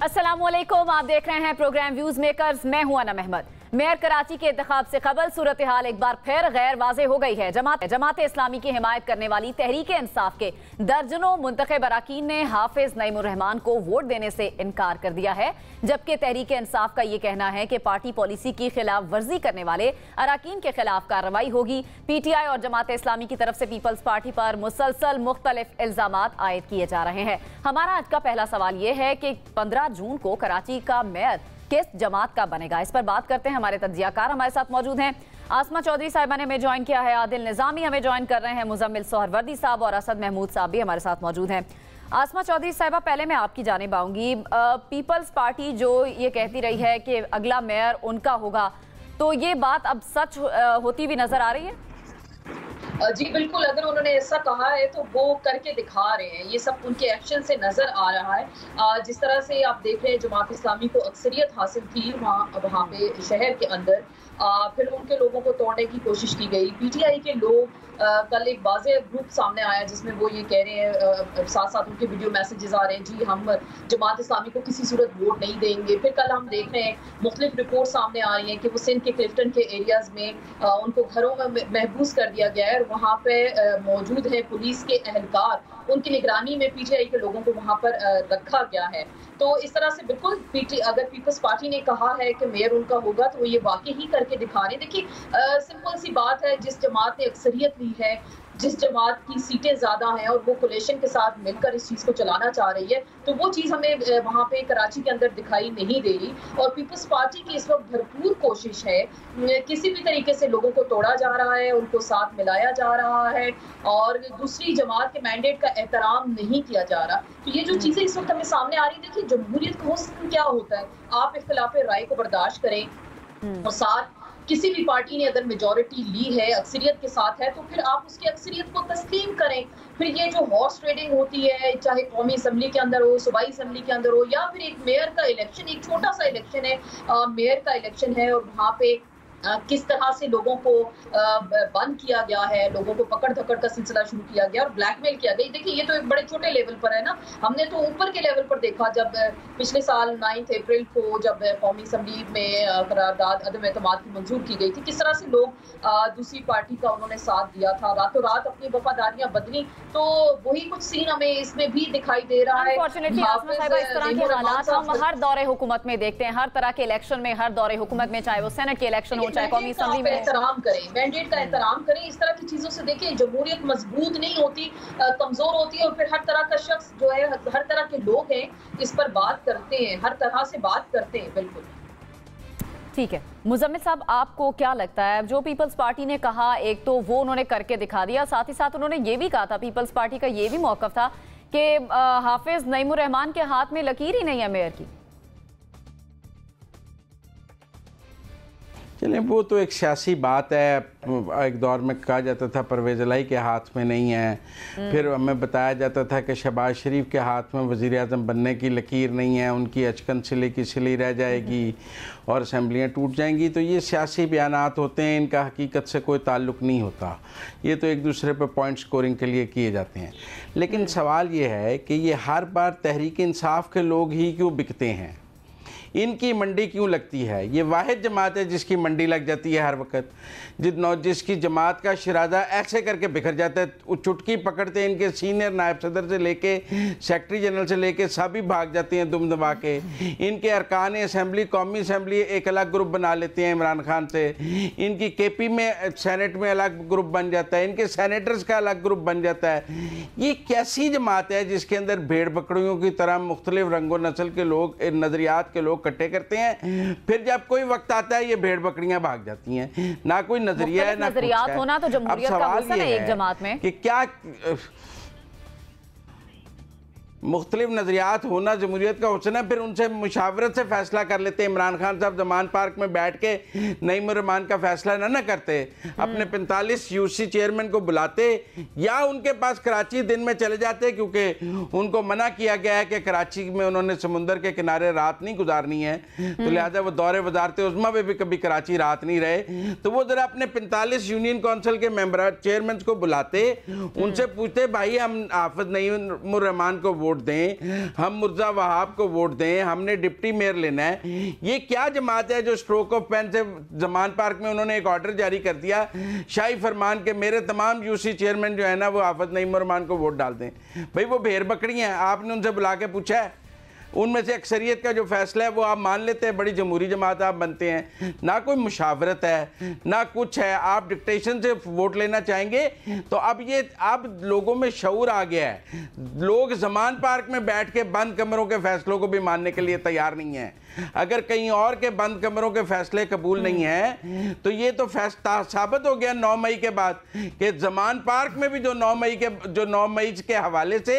अस्सलामुअलैकुम, आप देख रहे हैं प्रोग्राम व्यूज मेकर्स। मैं हूं अनम अहमद। मेयर कराची के इंतखाब से कबल सूरत हाल एक बार फिर गैर वाज़े हो गई है। जमात इस्लामी की हिमायत करने वाली तहरीक इंसाफ के दर्जनों मुंतखब अराकीन ने हाफिज नईमुर रहमान को वोट देने से इनकार कर दिया है, जबकि तहरीक इंसाफ का ये कहना है कि पार्टी पॉलिसी की खिलाफ वर्जी करने वाले अराकीन के खिलाफ कार्रवाई होगी। PTI और जमात इस्लामी की तरफ से पीपल्स पार्टी पर मुसलसल मुख्तलिफ इल्जामात आयद किए जा रहे हैं। हमारा आज का पहला सवाल ये है कि 15 जून को कराची का मेयर किस जमात का बनेगा, इस पर बात करते हैं। हमारे तज्जियाकार हमारे साथ मौजूद हैं। आसमा चौधरी साहिबा ने हमें ज्वाइन किया है, आदिल निजामी हमें ज्वाइन कर रहे हैं, मुजम्मिल सोहरवर्दी साहब और असद महमूद साहब भी हमारे साथ मौजूद हैं। आसमा चौधरी साहिबा, पहले मैं आपकी जानिब आऊंगी। पीपल्स पार्टी जो ये कहती रही है कि अगला मेयर उनका होगा, तो ये बात अब सच होती हुई नजर आ रही है? जी बिल्कुल, अगर उन्होंने ऐसा कहा है तो वो करके दिखा रहे हैं। ये सब उनके एक्शन से नजर आ रहा है। जिस तरह से आप देख रहे हैं जमात इस्लामी को अक्सरियत हासिल थी वहाँ पे शहर के अंदर, फिर उनके लोगों को तोड़ने की कोशिश की गई। PTI के लोग कल एक वाज़ेह ग्रुप सामने आया जिसमें वो ये कह रहे हैं, साथ साथ उनके वीडियो मैसेजेस आ रहे हैं, जी हम जमात इस्लामी को किसी सूरत वोट नहीं देंगे। फिर कल हम देख रहे हैं मुख्तलिफ रिपोर्ट सामने आ रही हैं कि वो सिंध के क्लिफ्टन के एरियाज में उनको घरों में महबूस कर दिया गया है और वहाँ पे मौजूद है पुलिस के एहलकार, उनकी निगरानी में PTI के लोगों को वहाँ पर रखा गया है। तो इस तरह से बिल्कुल अगर पीपल्स पार्टी ने कहा है कि मेयर उनका होगा तो ये वाकई ही करके दिखा रहे हैं। देखिए सिंपल सी बात है, जिस जमात ने अक्सरियत ली है, जिस जमात की सीटें ज्यादा हैं और वो कोलेशन के साथ मिलकर इस चीज को चलाना चाह रही है, तो वो चीज हमें वहाँ पे कराची के अंदर दिखाई नहीं दे रही। और पीपल्स पार्टी की इस वक्त भरपूर कोशिश है, किसी भी तरीके से लोगों को तोड़ा जा रहा है, उनको साथ मिलाया जा रहा है और दूसरी जमात के मैंडेट का एहतराम नहीं किया जा रहा। तो ये जो चीजें इस वक्त हमें सामने आ रही है, देखिए जमहूरियत का हुस्न क्या होता है, आप इख्तिलाफ राय को बर्दाश्त करें और साथ किसी भी पार्टी ने अगर मेजॉरिटी ली है, अक्सरियत के साथ है, तो फिर आप उसकी अक्सरियत को तस्लीम करें। फिर ये जो हॉर्स ट्रेडिंग होती है, चाहे कौमी असम्बली के अंदर हो, सूबाई असम्बली के अंदर हो, या फिर एक मेयर का इलेक्शन, एक छोटा सा इलेक्शन है, मेयर का इलेक्शन है और वहाँ पे किस तरह से लोगों को बंद किया गया है, लोगों को पकड़ धकड़ का सिलसिला शुरू किया गया और ब्लैकमेल किया गया। देखिए ये तो एक बड़े छोटे लेवल पर है ना, हमने तो ऊपर के लेवल पर देखा जब पिछले साल 9 अप्रैल को जब कौमी असम्बली में करारदाद अदम एतमाद की मंजूर की गई थी, किस तरह से लोग दूसरी पार्टी का उन्होंने साथ दिया था, रातों रात अपनी वफादारियां बदली। तो वही कुछ सीन हमें इसमें भी दिखाई दे रहा है। अनफॉर्चुनेटली आसमा साहिबा, इस तरह के हालात हम हर दौरे हुकूमत में देखते हैं, हर तरह के इलेक्शन में, हर दौरे हुकूमत में, चाहे वो सेनेट के इलेक्शन हो, चाहे कौमी असम्बली में। एहतराम करें, मैंडेट का एहतराम करें। इस तरह की चीजों से देखिए जमहूरियत मजबूत नहीं होती, कमजोर होती है। और फिर हर तरह का शख्स जो है, हर तरह के लोग हैं, इस पर बात करते हैं, हर तरह से बात करते हैं। बिल्कुल ठीक है। मुजम्मिल साहब, आपको क्या लगता है, जो पीपल्स पार्टी ने कहा, एक तो वो उन्होंने करके दिखा दिया, साथ ही साथ उन्होंने ये भी कहा था, पीपल्स पार्टी का ये भी मौकफ था कि हाफिज नईमुर रहमान के हाथ में लकीर ही नहीं है मेयर की। चलें, वो तो एक सियासी बात है। एक दौर में कहा जाता था परवेज़ इलाही के हाथ में नहीं है, फिर हमें बताया जाता था कि शहबाज शरीफ के हाथ में वज़ीर आज़म बनने की लकीर नहीं है, उनकी अचकन सिले की सिली रह जाएगी और असम्बलियाँ टूट जाएंगी। तो ये सियासी बयानात होते हैं, इनका हकीकत से कोई ताल्लुक़ नहीं होता। ये तो एक दूसरे पर पॉइंट स्कोरिंग के लिए किए जाते हैं। लेकिन सवाल ये है कि ये हर बार तहरीक इंसाफ के लोग ही क्यों बिकते हैं, इनकी मंडी क्यों लगती है? ये वाहिद जमात है जिसकी मंडी लग जाती है हर वक्त, जिसकी जमात का शराजा ऐसे करके बिखर जाता है, चुटकी पकड़ते हैं, इनके सीनियर नायब सदर से लेके सेक्रेटरी जनरल से लेके सभी भाग जाते हैं दुम दबा के। इनके अरकान असम्बली, कौमी असम्बली एक अलग ग्रुप बना लेते हैं इमरान खान से, इनकी KP में सेनेट में अलग ग्रुप बन जाता है, इनके सेनेटर्स का अलग ग्रुप बन जाता है। ये कैसी जमात है जिसके अंदर भेड़ बकरियों की तरह मुख्तलिफ रंगो नस्ल के लोग, नज़रियात के लोग इकट्ठे करते हैं, फिर जब कोई वक्त आता है ये भेड़ बकरियां भाग जाती हैं। ना कोई नजरिया है, ना नजरियात होना तो जमहूरियत का हुस्न है एक जमात में कि क्या मुख्तलिफ नज़रियात होना जमहूरियत का हुस्न है। फिर उनसे मुशावरत से फ़ैसला कर लेते हैं। इमरान खान साहब जमान पार्क में बैठ के नईमुर रहमान का फ़ैसला ना करते, अपने 45 UC चेयरमैन को बुलाते या उनके पास कराची दिन में चले जाते, क्योंकि उनको मना किया गया है कि कराची में उन्होंने समुंदर के किनारे रात नहीं गुजारनी है, तो लिहाजा वो दौरे वजारत उज़्मा में भी कभी कराची रात नहीं रहे। तो वो ज़रा अपने 45 यूनियन काउंसिल के मेंबर चेयरमैन को बुलाते, उनसे पूछते भाई हम हाफिज नईमुर रहमान को वोट दें, हम मिर्जा वहाब को वोट दें, हमने डिप्टी मेयर लेना है। ये क्या जमात है जो स्ट्रोक ऑफ पेन से जमान पार्क में उन्होंने एक ऑर्डर जारी कर दिया शाही फरमान के मेरे तमाम यूसी चेयरमैन जो है ना वो आफत नईम रहमान को वोट डाल दें। भाई वो भेड़ बकरियां हैं, आपने उनसे बुला के पूछा है? उनमें से अक्सरियत का जो फैसला है वो आप मान लेते हैं, बड़ी जमहूरी जमात आप बनते हैं, ना कोई मुशावरत है ना कुछ है, आप डिक्टेशन से वोट लेना चाहेंगे। तो अब लोगों में शऊर आ गया है, लोग जमान पार्क में बैठ के बंद कमरों के फैसलों को भी मानने के लिए तैयार नहीं है। अगर कहीं और के बंद कमरों के फैसले कबूल नहीं है तो ये तो फैसला साबित हो गया 9 मई के बाद कि जमान पार्क में भी जो 9 मई के हवाले से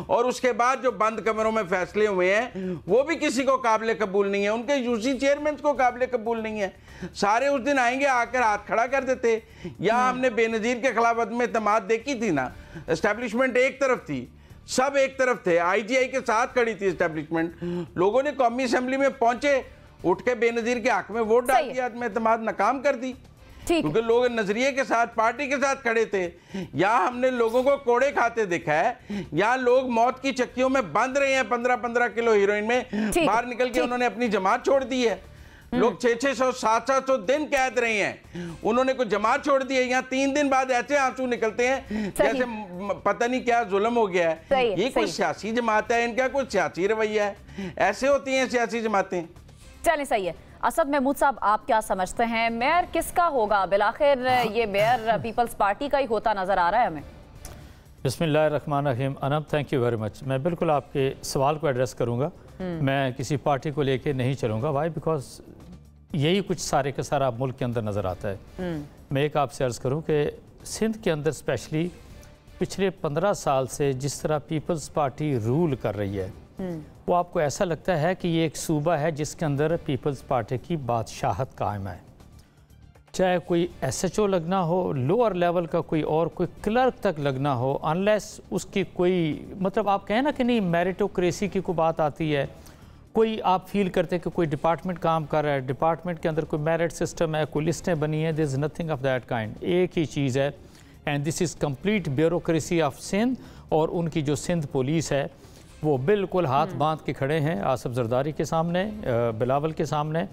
और उसके बाद जो बंद कमरों में फैसले हुए हैं वो भी किसी को काबिल कबूल नहीं है, उनके यूसी चेयरमैन को काबिल कबूल नहीं है। सारे उस दिन आएंगे आकर हाथ खड़ा कर देते। यहाँ हमने बेनजीर के खिलाफ अदम एतमाद देखी थी ना, एस्टेब्लिशमेंट एक तरफ थी, सब एक तरफ थे, आईजीआई के साथ खड़ी थी एस्टेब्लिशमेंट। लोगों ने कौमी असेंबली में पहुंचे, उठ के बेनजीर के हक में वोट डाल दिया, अदम एतमाद नाकाम कर दी क्योंकि लोग नजरिए के साथ पार्टी के साथ खड़े थे। यहाँ हमने लोगों को कोड़े खाते देखा है, यहाँ लोग मौत की चक्कियों में बंद रहे हैं 15-15 किलो हीरोइन में, बाहर निकल के उन्होंने अपनी जमात छोड़ दी है। लोग 600, 700 दिन कैद रहे हैं, उन्होंने कोई जमात छोड़ दी है। यहाँ 3 दिन बाद ऐसे आंसू निकलते हैं जैसे पता नहीं क्या जुल्म हो गया है। ये कोई सियासी जमात है, इनका कोई सियासी रवैया है? ऐसे होती हैं सियासी जमातें। चलें, सही है। असद महमूद साहब, आप क्या समझते हैं मेयर किसका होगा? बिलाखिर ये मेयर पीपल्स पार्टी का ही होता नजर आ रहा है हमें। बिस्मिल्लाहिर्रहमानिर्रहीम। अनब, थैंक यू वेरी मच। मैं बिल्कुल आपके सवाल को एड्रेस करूँगा, मैं किसी पार्टी को लेके नहीं चलूँगा। वाई? बिकॉज यही कुछ सारे का सारा मुल्क के अंदर नज़र आता है। मैं एक आपसे अर्ज़ करूँ कि सिंध के अंदर स्पेशली पिछले 15 साल से जिस तरह पीपल्स पार्टी रूल कर रही है वो आपको ऐसा लगता है कि ये एक सूबा है जिसके अंदर पीपल्स पार्टी की बादशाहत कायम है। चाहे कोई SHO लगना हो, लोअर लेवल का कोई और कोई क्लर्क तक लगना हो, अनलेस उसकी कोई मतलब आप कहें ना कि नहीं मेरिटोक्रेसी की कोई बात आती है, कोई आप फील करते हैं कि कोई डिपार्टमेंट काम कर रहा है, डिपार्टमेंट के अंदर कोई मेरिट सिस्टम है, कोई लिस्टें बनी है, this is nothing of that kind. एक ही चीज़ है and this is complete bureaucracy of Sindh. और उनकी जो सिंध पुलिस है वो बिल्कुल हाथ बांध के खड़े हैं आसिफ जरदारी के सामने, बिलावल के सामने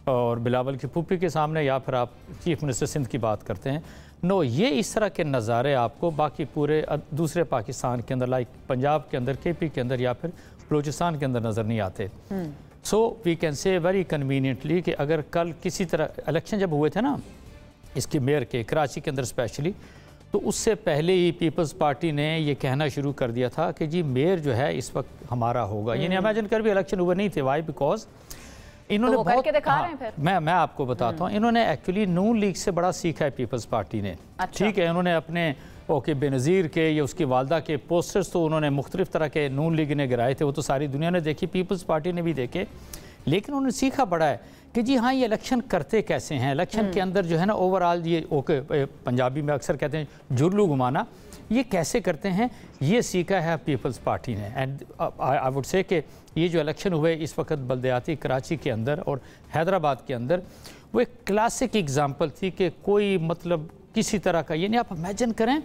और बिलावल की पुप्पी के सामने, या फिर आप चीफ मिनिस्टर सिंध की बात करते हैं। नो, ये इस तरह के नज़ारे आपको बाकी पूरे दूसरे पाकिस्तान के अंदर लाइक पंजाब के अंदर, KP के अंदर या फिर बलूचिस्तान के अंदर नज़र नहीं आते। So we can say very conveniently कि अगर कल किसी तरह इलेक्शन जब हुए थे ना इसके मेयर के कराची के अंदर स्पेशली, तो उससे पहले ही पीपल्स पार्टी ने ये कहना शुरू कर दिया था कि जी मेयर जो है इस वक्त हमारा होगा। यानी इमेजिन कर भी इलेक्शन हुए नहीं थे। वाई? बिकॉज इन्होंने तो बहुत दिखा रहे हैं फिर। मैं आपको बताता हूँ, इन्होंने एक्चुअली नून लीग से बड़ा सीखा है पीपल्स पार्टी ने। अच्छा। ठीक है, उन्होंने अपने बेनज़ीर के या उसकी वालदा के पोस्टर्स तो उन्होंने मुख्तलिफ तरह के नून लीग ने गिराए थे, वो तो सारी दुनिया ने देखी, पीपल्स पार्टी ने भी देखे, लेकिन उन्होंने सीखा बड़ा है कि जी हाँ ये इलेक्शन करते कैसे हैं। इलेक्शन के अंदर जो है ना ओवरऑल ये पंजाबी में अक्सर कहते हैं जुर्लू घुमाना, ये कैसे करते हैं ये सीखा है पीपल्स पार्टी ने। एंड आई वुड से कि ये जो इलेक्शन हुए इस वक्त बल्दियाती कराची के अंदर और हैदराबाद के अंदर, वो एक क्लासिक एग्जांपल थी कि कोई मतलब किसी तरह का ये नहीं। आप इमेजिन करें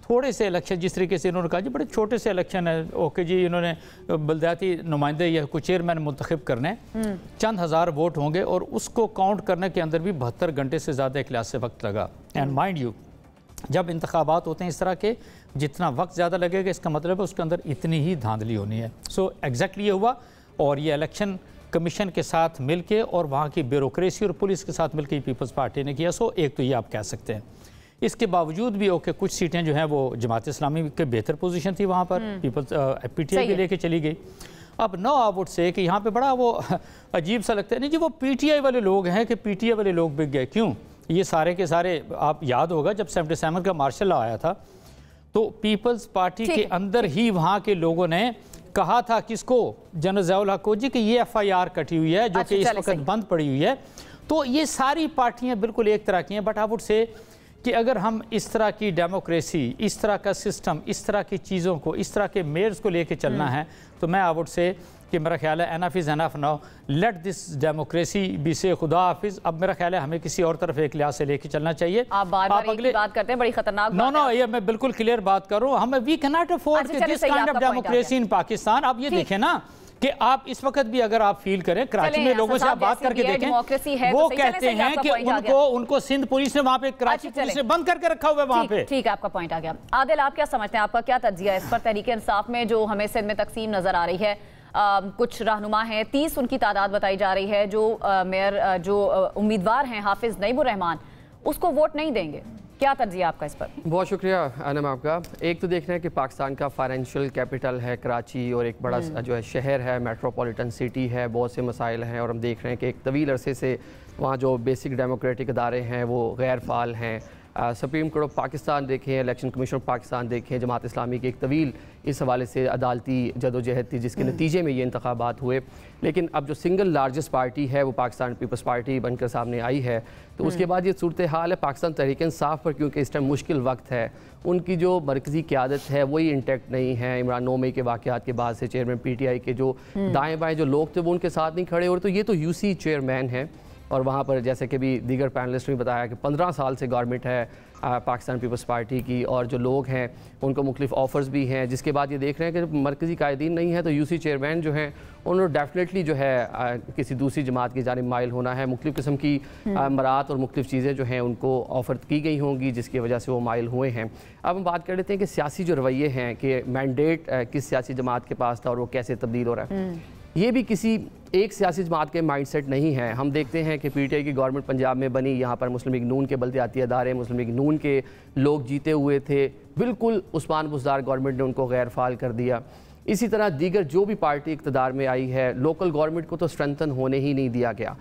थोड़े से इलेक्शन, जिस तरीके से इन्होंने कहा जी बड़े छोटे से इलेक्शन है, ओके जी इन्होंने बल्दियाती नुमाइंदे या कुछ चेयरमैन मुंतखब करने, चंद हज़ार वोट होंगे और उसको काउंट करने के अंदर भी 72 घंटे से ज़्यादा क्लास से वक्त लगा। एंड माइंड यू जब इंतखाबात होते हैं इस तरह के, जितना वक्त ज़्यादा लगेगा इसका मतलब है उसके अंदर इतनी ही धांधली होनी है। सो एग्जैक्टली ये हुआ और ये इलेक्शन कमीशन के साथ मिलके और वहाँ की ब्यूरोक्रेसी और पुलिस के साथ मिलकर पीपल्स पार्टी ने किया। सो एक तो ये आप कह सकते हैं। इसके बावजूद भी ओके कुछ सीटें जो हैं वो जमात इस्लामी के बेहतर पोजीशन थी वहाँ पर, पीपल्स PTI भी लेके चली गई। अब नो आई वुड से कि यहाँ पे बड़ा वो अजीब सा लगता है, नहीं जी वो PTI वाले लोग हैं कि PTI वाले लोग बिक गए। क्यों? ये सारे के सारे आप याद होगा जब 77 का मार्शल लॉ आया था तो पीपल्स पार्टी के अंदर ही वहाँ के लोगों ने कहा था किसको, जनरल ज़ियाउल हक को जी कि ये FIR कटी हुई है जो कि इस वक्त बंद पड़ी हुई है। तो ये सारी पार्टियां बिल्कुल एक तरह की हैं, बट आई वुड से कि अगर हम इस तरह की डेमोक्रेसी, इस तरह का सिस्टम, इस तरह की चीज़ों को, इस तरह के मेयर्स को लेके चलना है, तो मैं आई वुड से कि मेरा ख्याल है enough is enough now, let this democracy be से खुदा हाफिज। अब मेरा ख्याल है हमें किसी और तरफ एक लिहाज से लेके चलना चाहिए। आप बार-बार एक ही बात करते हैं, बड़ी खतरनाक नो नो, ये मैं बिल्कुल क्लियर बात कर रहा हूँ। हमें we can not afford this kind of democracy in Pakistan. आप ये देखें ना कि आप इस वक्त भी अगर आप फील करें, कराची में लोगों से आप बात करके देखें, वो कहते हैं कि उनको सिंध पुलिस ने वहाँ पे, कराची पुलिस ने बंद करके रखा हुआ है वहाँ पे। ठीक है, आपका पॉइंट आ गया। आदिल, आप क्या समझते हैं, आपका क्या तज्जिया है इस पर? तहरीक इंसाफ में जो हमें सिंध में तकसीम नजर आ रही है, कुछ रहनुमा हैं, 30 उनकी तादाद बताई जा रही है, जो मेयर जो उम्मीदवार हैं हाफिज नईमुर रहमान, उसको वोट नहीं देंगे। क्या तर्जीह आपका इस पर? बहुत शुक्रिया अनम आपका। एक तो देख रहे हैं कि पाकिस्तान का फाइनेंशियल कैपिटल है कराची, और एक बड़ा जो है शहर है, मेट्रोपॉलिटन सिटी है, बहुत से मसाइल हैं, और हम देख रहे हैं कि एक तवील अरसे से वहाँ जो बेसिक डेमोक्रेटिक इदारे हैं वो गैर फ़ाल हैं। सुप्रीम कोर्ट ऑफ पाकिस्तान देखें, इलेक्शन कमीशन ऑफ पाकिस्तान देखें, जमात इस्लामी की एक तवील इस हवाले से अदालती जदोजहद थी जिसके नतीजे में ये इंतखाबात हुए। लेकिन अब जो सिंगल लार्जेस्ट पार्टी है वो पाकिस्तान पीपल्स पार्टी बनकर सामने आई है, तो उसके बाद ये सूरत हाल है पाकिस्तान तहरीक इंसाफ पर, क्योंकि इस टाइम मुश्किल वक्त है, उनकी जो मरकज़ी क़यादत है वही इंटैक्ट नहीं है। इमरान 9 मई के वाक़यात के बाद से चेयरमैन PTI के जो दाएँ बाएँ जो लोग थे वो उनके साथ नहीं खड़े, और तो ये तो UC चेयरमैन है, और वहाँ पर जैसे कि भी दीगर पैनलिस्ट ने बताया कि 15 साल से गवर्नमेंट है पाकिस्तान पीपल्स पार्टी की, और जो लोग हैं उनको मुख्तलिफ ऑफ़र्स भी हैं, जिसके बाद ये देख रहे हैं कि मरकज़ी कायदीन नहीं है, तो UC चेयरमैन जो हैं उन्होंने डेफिनेटली जो है किसी दूसरी जमात की जानिब माइल होना है। मुख्तलिफ किस्म की मरात और मुख्तलिफ चीज़ें जो हैं उनको ऑफ़र की गई होंगी जिसकी वजह से वो माइल हुए हैं। अब हम बात कर लेते हैं कि सियासी जो रवैये हैं कि मैंडेट किस सियासी जमात के पास था और वो कैसे तब्दील हो रहा है, ये भी किसी एक सियासी जमात के माइंडसेट नहीं है। हम देखते हैं कि PTI की गवर्नमेंट पंजाब में बनी, यहाँ पर मुस्लिम लीग नून के बल्दियाती अदारे, मुस्लिम लीग नून के लोग जीते हुए थे, बिल्कुल उस्मान बुज़दार गवर्नमेंट ने उनको गैर फाल कर दिया। इसी तरह दीगर जो भी पार्टी इक़्तिदार में आई है, लोकल गवर्नमेंट को तो स्ट्रेंथन होने ही नहीं दिया गया।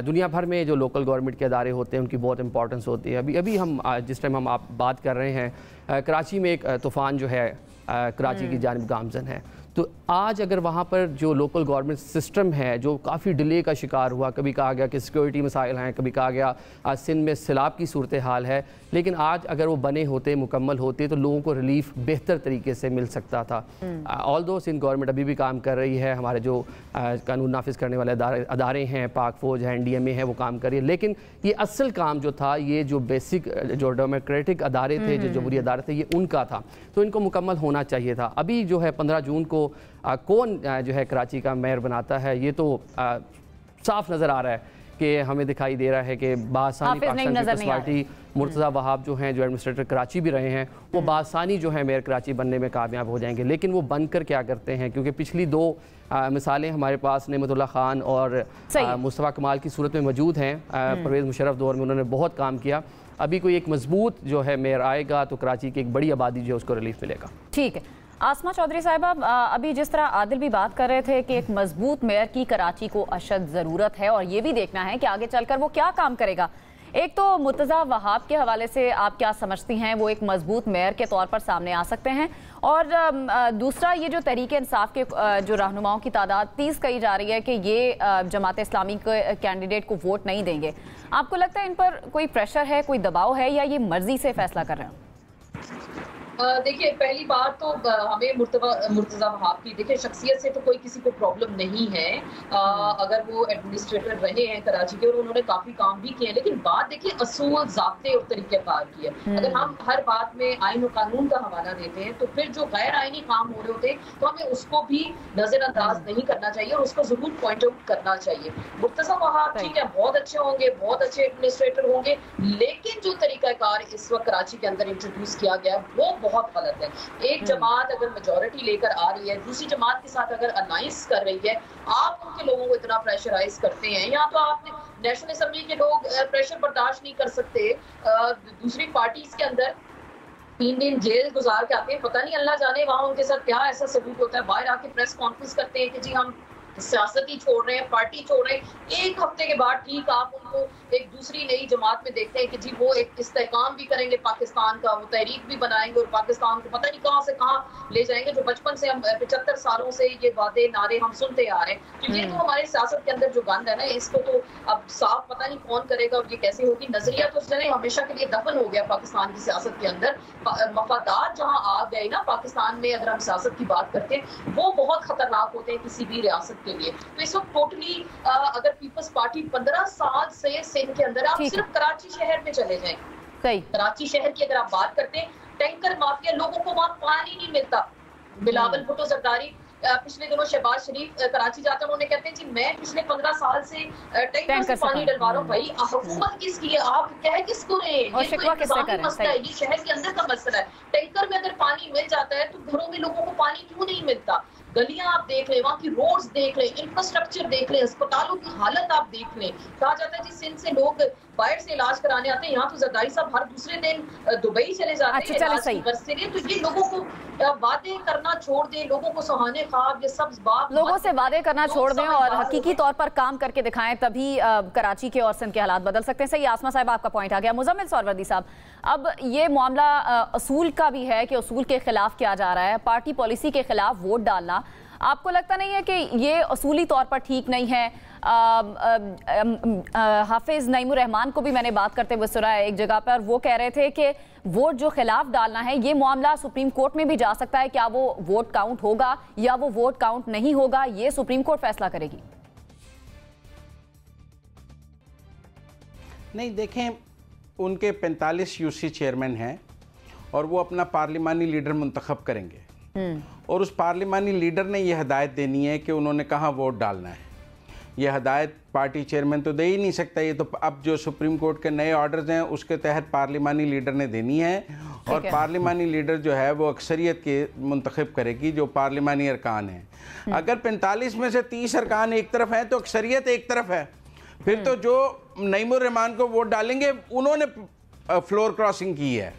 दुनिया भर में जो लोकल गवर्नमेंट के अदारे होते हैं उनकी बहुत इंपॉर्टेंस होती है। अभी हम जिस टाइम हम आप बात कर रहे हैं, कराची में एक तूफ़ान जो है कराची की जानिब गामज़न है, तो आज अगर वहाँ पर जो लोकल गवर्नमेंट सिस्टम है जो काफ़ी डिले का शिकार हुआ, कभी कहा गया कि सिक्योरिटी मसाइल हैं, कभी कहा गया सिंध में सैलाब की सूरत हाल है, लेकिन आज अगर वो बने होते, मुकम्मल होते, तो लोगों को रिलीफ बेहतर तरीके से मिल सकता था। ऑल्दो सिंध गवर्नमेंट अभी भी काम कर रही है, हमारे जो कानून नाफिज करने वाले अदारे हैं, पाक फ़ौज है, NDMA है, वो काम कर रही है, लेकिन ये असल काम जो था, ये जो बेसिक जो डेमोक्रेटिक अदारे थे, जो जमहूरी अदारे थे, ये उनका था, तो इनको मुकम्मल होना चाहिए था। अभी जो है 15 जून को कौन जो है कराची का मेयर बनाता है, ये तो साफ नज़र आ रहा है कि हमें दिखाई दे रहा है कि बासानी पाकिस्तान पीपल्स पार्टी मुर्तज़ा वहाब जो हैं, जो एडमिनिस्ट्रेटर कराची भी रहे हैं, वो बासानी जो है मेयर कराची बनने में कामयाब हो जाएंगे। लेकिन वो बनकर क्या करते हैं, क्योंकि पिछली 2 मिसालें हमारे पास नेमतुल्लाह खान और मुस्तफ़ा कमाल की सूरत में मौजूद हैं। परवेज़ मुशर्रफ दौर में उन्होंने बहुत काम किया। अभी कोई एक मजबूत जो है मेयर आएगा तो कराची की एक बड़ी आबादी जो है उसको रिलीफ मिलेगा। ठीक है, आसमा चौधरी साहिबा, अभी जिस तरह आदिल भी बात कर रहे थे कि एक मजबूत मेयर की कराची को अशद ज़रूरत है, और ये भी देखना है कि आगे चलकर वो क्या काम करेगा। एक तो मुर्तज़ा वहाब के हवाले से आप क्या समझती हैं, वो एक मजबूत मेयर के तौर पर सामने आ सकते हैं, और दूसरा ये जो तहरीक इंसाफ के जो रहनुमाओं की तादाद 30 कही जा रही है कि ये जमात इस्लामी के कैंडिडेट को वोट नहीं देंगे, आपको लगता है इन पर कोई प्रेशर है, कोई दबाव है, या ये मर्जी से फैसला कर रहे हैं? देखिए, पहली बात तो हमें मुर्तज़ा वहाब की देखिए शख्सियत से तो कोई किसी को प्रॉब्लम नहीं है। अगर वो एडमिनिस्ट्रेटर रहे हैं कराची के और उन्होंने काफी काम भी किए हैं, लेकिन बात देखिए असूल, ज़ाब्ते और तरीक़ेकार की है। अगर हम हर बात में आइन और कानून का हवाला देते हैं तो फिर जो गैर आइनी काम हो रहे होते हैं तो हमें उसको भी नजरअंदाज नहीं करना चाहिए और उसको जरूर पॉइंट आउट करना चाहिए। मुर्तज़ा वहाब ठीक है, बहुत अच्छे होंगे, बहुत अच्छे एडमिनिस्ट्रेटर होंगे, लेकिन जो तरीक़ाकार इस वक्त कराची के अंदर इंट्रोड्यूस किया गया वो बहुत गलत है। एक जमात अगर मेजॉरिटी लेकर आ रही है, दूसरी जमात के साथ अगर अलायंस कर रही है, आप उनके लोगों को इतना प्रेशराइज करते हैं, या तो आपने नेशनल असेंबली के लोग प्रेशर बर्दाश्त नहीं कर सकते, दूसरी पार्टीज के अंदर 3 दिन जेल गुजार के आते हैं, पता नहीं अल्लाह जाने वहां उनके साथ क्या ऐसा सबूत होता है, बाहर आके प्रेस कॉन्फ्रेंस करते हैं कि जी हम सियासत ही छोड़ रहे हैं, पार्टी छोड़ रहे हैं। एक हफ्ते के बाद ठीक आप उनको एक दूसरी नई जमात में देखते हैं कि जी वो एक इस्तेहकाम भी करेंगे पाकिस्तान का, वो तहरीक भी बनाएंगे और पाकिस्तान को पता नहीं कहां से कहां ले जाएंगे, जो बचपन से हम 75 सालों से ये वादे नारे हम सुनते आ रहे हैं। तो ये तो हमारे सियासत के अंदर जो गंद है ना, इसको तो अब साफ पता नहीं कौन करेगा और ये कैसे होगी। नजरिया तो चले हमेशा के लिए दफन हो गया पाकिस्तान की सियासत के अंदर। मफादात जहाँ आ गए ना पाकिस्तान में, अगर हम सियासत की बात करते हैं, वो बहुत खतरनाक होते हैं किसी भी रियासत के लिए। तो इस वक्त टोटली अगर पीपल्स पार्टी 15 साल से सिंध के अंदर, आप सिर्फ कराची शहर में चले जाएं, सही कराची शहर की अगर आप बात करते हैं, टैंकर माफिया, लोगों को वहां पानी नहीं मिलता। बिलावल भुट्टो जरदारी पिछले दिनों शहबाज शरीफ कराची जाते हैं, उन्होंने कहते हैं जी मैं पिछले 15 साल से टैंकर से पानी डलवा रहा हूँ। भाई हुकूमत किसकी है, आप कह किसको रहे हैं? ये तो इंतजामी मसला है, ये शहर के अंदर का मसला है। टैंकर में अगर पानी मिल जाता है तो घरों में लोगों को पानी क्यों नहीं मिलता? गलियां आप देख लें, वहाँ की रोड्स देख लें, इंफ्रास्ट्रक्चर देख लें, अस्पतालों की हालत आप देख लें। कहा जाता है जी सिंध से लोग बाहर से इलाज कराने आते हैं, यहाँ तो जरदारी साहब हर दूसरे दिन दुबई चले जाते हैं इलाज की गर्ज से। तो ये लोगों को वादे करना छोड़ दें, लोगों को सुहाने ख्वाब, ये सब बात लोगों से वादे करना छोड़ दें और हकीकी तौर पर काम करके दिखाएं, तभी कराची के और सिंध के हालात बदल सकते हैं। सही आसमा साहब आपका पॉइंट आ गया। मुजम्मिल सरवर्दी साहब, अब ये मामला असूल का भी है कि असूल के खिलाफ किया जा रहा है, पार्टी पॉलिसी के खिलाफ वोट डालना। आपको लगता नहीं है कि ये असूली तौर पर ठीक नहीं है? हाफिज नईमुर रहमान को भी मैंने बात करते हुए सुना है एक जगह पर, वो कह रहे थे कि वोट जो खिलाफ डालना है ये मामला सुप्रीम कोर्ट में भी जा सकता है। क्या वो वोट काउंट होगा या वो वोट काउंट नहीं होगा, ये सुप्रीम कोर्ट फैसला करेगी। नहीं, देखें, उनके 45 यूसी चेयरमैन हैं और वो अपना पार्लिमानी लीडर मुंतखब करेंगे और उस पार्लिमानी लीडर ने यह हदायत देनी है कि उन्होंने कहाँ वोट डालना है। यह हदायत पार्टी चेयरमैन तो दे ही नहीं सकता, ये तो अब जो सुप्रीम कोर्ट के नए ऑर्डर्स हैं उसके तहत पार्लिमानी लीडर ने देनी है और पार्लिमानी लीडर जो है वो अक्सरियत के मुंतखब करेगी जो पार्लिमानी अरकान हैं। अगर 45 में से 30 अरकान एक तरफ हैं तो अक्सरियत एक तरफ है, फिर तो जो नईमुर रहमान को वोट डालेंगे उन्होंने फ्लोर क्रॉसिंग की है।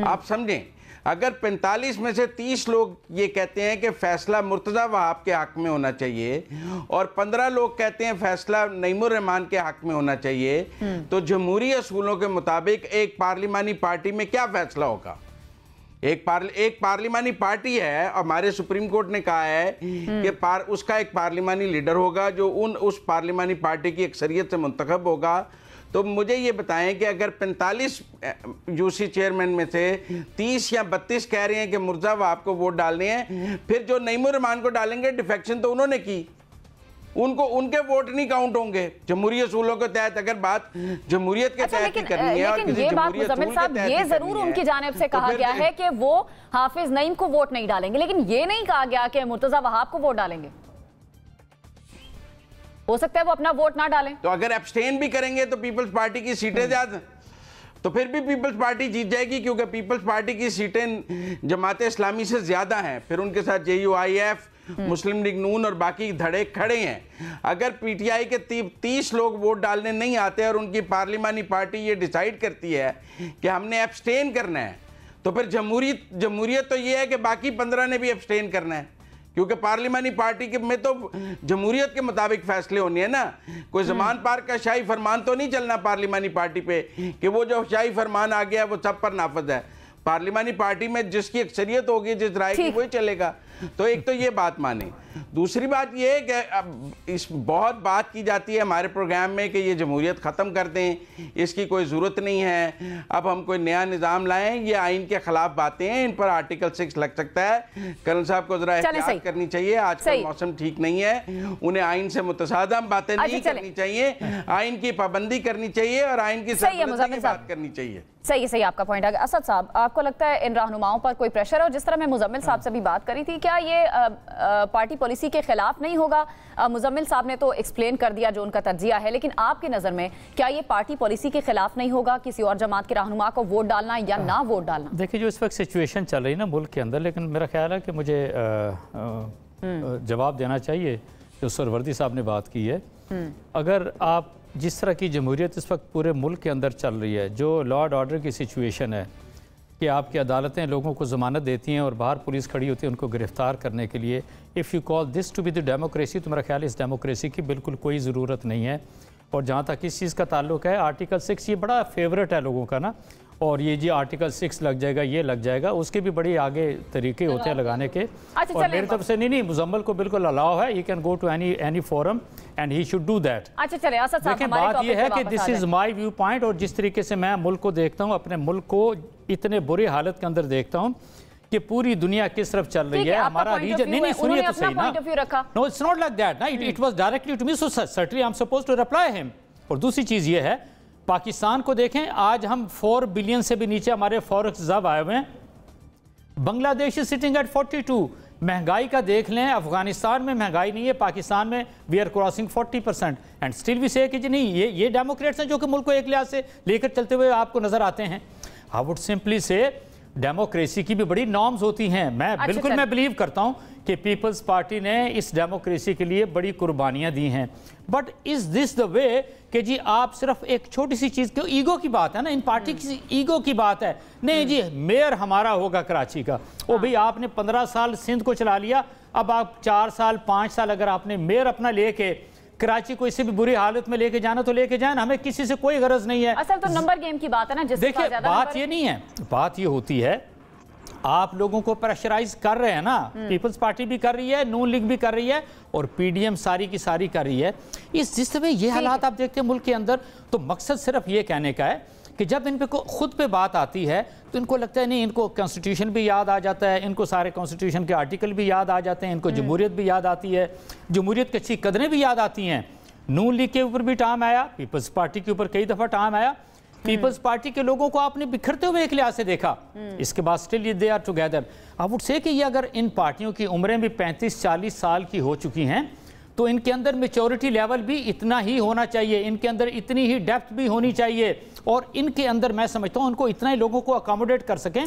आप समझें, अगर 45 में से 30 लोग ये कहते हैं कि फैसला मुर्तज़ा वहाब के हक़ में होना चाहिए और 15 लोग कहते हैं फैसला नईमुर रहमान के हक़ में होना चाहिए, तो जमहूरी असूलों के मुताबिक एक पार्लिमानी पार्टी में क्या फैसला होगा? एक पार्लिमानी पार्टी है, हमारे सुप्रीम कोर्ट ने कहा है कि उसका एक पार्लिमानी लीडर होगा जो उस पार्लिमानी पार्टी की अक्सरियत से मुंतखब होगा। तो मुझे ये बताएं कि अगर 45 यूसी चेयरमैन में से 30 या 32 कह रहे हैं कि मुर्तज़ा वहाब को वोट डालने हैं, फिर जो नईमुर रहमान को डालेंगे डिफेक्शन तो उन्होंने की, उनके वोट नहीं काउंट होंगे जमहूरी असूलों के तहत। अगर बात जमहूरियत के तहत ही करनी है, लेकिन ये बात मुजम्मिल साहब, ये जरूर उनकी जानिब से कहा गया है कि वो हाफिज नईम को वोट नहीं डालेंगे, लेकिन ये नहीं कहा गया कि मुर्तज़ा वहाब को वोट डालेंगे। हो सकता है वो अपना वोट ना डालें। तो अगर एब्सटेन भी करेंगे तो पीपल्स पार्टी की सीटें ज्यादा, तो फिर भी पीपल्स पार्टी जीत जाएगी, क्योंकि पीपल्स पार्टी की सीटें जमात इस्लामी से ज्यादा हैं, फिर उनके साथ JUIF, मुस्लिम लीग नून और बाकी धड़े खड़े हैं। अगर PTI के 30 लोग वोट डालने नहीं आते और उनकी पार्लिमानी पार्टी ये डिसाइड करती है कि हमने एब्सटेन करना है, तो फिर जमहूरियत तो ये है कि बाकी 15 ने भी एब्सटेन करना है, क्योंकि पार्लिमानी पार्टी के में तो जमहूरियत के मुताबिक फैसले होने हैं ना। कोई ज़मान पार्क का शाही फरमान तो नहीं चलना पार्लिमानी पार्टी पे कि वो जो शाही फरमान आ गया वो सब पर नाफज है। पार्लिमानी पार्टी में जिसकी अक्सरियत होगी, जिस राय की, वही चलेगा। तो एक तो ये बात माने। दूसरी बात ये है कि अब इस बहुत बात की जाती है हमारे प्रोग्राम में कि ये जमहूरियत ख़त्म कर दें, इसकी कोई ज़रूरत नहीं है, अब हम कोई नया निज़ाम लाएं। ये आइन के ख़िलाफ़ बातें हैं, इन पर आर्टिकल 6 लग सकता है। कर्नल साहब को ज़रा एहतियात करनी चाहिए, आजकल मौसम ठीक नहीं है, उन्हें आइन से मुतसादम बातें नहीं करनी चाहिए, आइन की पाबंदी करनी चाहिए और आइन की बात करनी चाहिए। सही आपका पॉइंट है। असद साहब, आपको लगता है इन रहनुमाओं पर कोई प्रेशर है? और जिस तरह मैं मुजम्मिल साहब से भी बात करी थी, क्या ये पार्टी पॉलिसी के खिलाफ नहीं होगा? मुजम्मिल साहब ने तो एक्सप्लेन कर दिया जो उनका तज्जिया है, लेकिन आपकी नज़र में क्या ये पार्टी पॉलिसी के खिलाफ नहीं होगा किसी और जमात के रहनुमा को वोट डालना या ना वोट डालना? देखिए, जो इस वक्त सिचुएशन चल रही है ना मुल्क के अंदर, लेकिन मेरा ख्याल है कि मुझे जवाब देना चाहिए जो सरवर्दी साहब ने बात की है। अगर आप जिस तरह की जमहूरियत इस वक्त पूरे मुल्क के अंदर चल रही है, जो लॉ एंड ऑर्डर की सिचुएशन है, कि आपकी अदालतें लोगों को ज़मानत देती हैं और बाहर पुलिस खड़ी होती है उनको गिरफ़्तार करने के लिए। If you call this to be the democracy, तो मेरा ख्याल है इस डेमोक्रेसी की बिल्कुल कोई ज़रूरत नहीं है। और जहाँ तक इस चीज़ का ताल्लुक है, आर्टिकल 6 ये बड़ा फेवरेट है लोगों का ना, और ये जी आर्टिकल 6 लग जाएगा, ये लग जाएगा, उसके भी बड़े आगे तरीके होते हैं लगाने के। और मेरी तरफ से नहीं, मुजम्मल को बिल्कुल अलाउ है, he can go to any forum and he should do that. अच्छा चले असद साहब, देखिए बात ये है कि this is my view point, और जिस तरीके से मैं मुल्क को देखता हूँ, अपने मुल्क को इतने बुरी हालत के अंदर देखता हूँ कि पूरी दुनिया किस तरफ चल रही है, हमारा रीजन। नहीं सुनिए तो सही ना, no it's not like that ना, it was directly to me, so certainly I am supposed to reply him. और दूसरी चीज ये है, पाकिस्तान को देखें, आज हम 4 बिलियन से भी नीचे हमारे फॉरेक्स रिजर्व आए हुए हैं। Bangladesh is sitting at 42। महंगाई का देख लें, अफगानिस्तान में महंगाई नहीं है, पाकिस्तान में we are crossing 40%, and still भी से कि जी नहीं, ये डेमोक्रेट्स हैं जो कि मुल्क को एक लिहाज से लेकर चलते हुए आपको नजर आते हैं। आई वुड सिंपली से डेमोक्रेसी की भी बड़ी नॉर्म्स होती हैं। मैं बिल्कुल मैं बिलीव करता हूं कि पीपल्स पार्टी ने इस डेमोक्रेसी के लिए बड़ी कुर्बानियां दी हैं, but is this the way कि जी आप सिर्फ एक छोटी सी चीज़ की, ईगो की बात है ना, इन पार्टी की ईगो की बात है। नहीं जी, मेयर हमारा होगा कराची का, ओ भाई आपने 15 साल सिंध को चला लिया, अब आप 4 साल 5 साल अगर आपने मेयर अपना लेके कराची को इससे भी बुरी हालत में लेके जाना तो लेके जाना, हमें किसी से कोई गरज नहीं है। असल तो नंबर गेम की बात है ना, देखिए बात ये नहीं है, बात ये होती है आप लोगों को प्रेशराइज कर रहे हैं ना, पीपल्स पार्टी भी कर रही है, नून लीग भी कर रही है, और पीडीएम सारी की सारी कर रही है। इस जिस तरह ये हालात आप देखते हैं मुल्क के अंदर, तो मकसद सिर्फ ये कहने का है कि जब इन पे खुद पे बात आती है तो इनको लगता है नहीं, इनको कॉन्स्टिट्यूशन भी याद आ जाता है, इनको सारे कॉन्स्टिट्यूशन के आर्टिकल भी याद आ जाते हैं, इनको जमहूरियत भी याद आती है, जमहूरियत की अच्छी कदरें भी याद आती हैं। नून लीग के ऊपर भी टाइम आया, पीपल्स पार्टी के ऊपर कई दफ़ा टाइम आया, पीपल्स पार्टी के लोगों को आपने बिखरते हुए एक लिहाज से देखा, इसके बाद still they are together. I would say कि ये अगर इन पार्टियों की उम्रें भी 35-40 साल की हो चुकी हैं तो इनके अंदर मेच्योरिटी लेवल भी इतना ही होना चाहिए, इनके अंदर इतनी ही डेप्थ भी होनी चाहिए, और इनके अंदर मैं समझता हूँ उनको इतना ही लोगों को अकोमोडेट कर सकें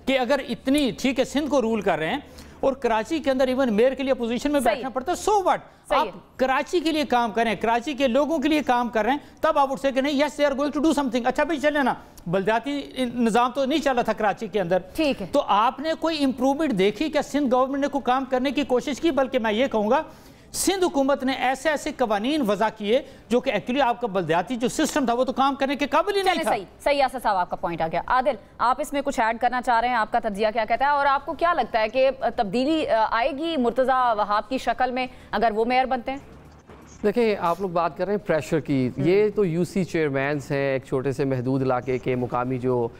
कि अगर इतनी ठीक है सिंध को रूल कर रहे हैं और कराची के अंदर इवन मेयर के लिए अपोजिशन में बैठना पड़ता है, सो व्हाट, आप कराची के लिए काम करें, कराची के लोगों के लिए काम कर रहे हैं, तब आप उठ सके नहीं yes they are going to do something. अच्छा भाई चले ना, बलदियाती निजाम तो नहीं चला था कराची के अंदर, ठीक है, तो आपने कोई इंप्रूवमेंट देखी क्या? सिंध गवर्नमेंट ने कोई काम करने की कोशिश की? बल्कि मैं ये कहूँगा सिंध हुकूमत ने ऐसे ऐसे कवानीन वज़ा किए जो कि एक्चुअली आपका बलदियाती जो सिस्टम था वो तो काम करने के काबिल ही नहीं था। सही आसद साहब, आपका पॉइंट आ गया। आदिल, आप इसमें कुछ ऐड करना चाह रहे हैं, आपका तज्जिया क्या कहता है, और आपको क्या लगता है कि तब्दीली आएगी मुर्तज़ा वहाब की शक्ल में अगर वो मेयर बनते हैं? देखिए आप लोग बात कर रहे हैं प्रेशर की, ये तो यूसी चेयरमैन्स हैं एक छोटे से महदूद इलाके के मुकामी जो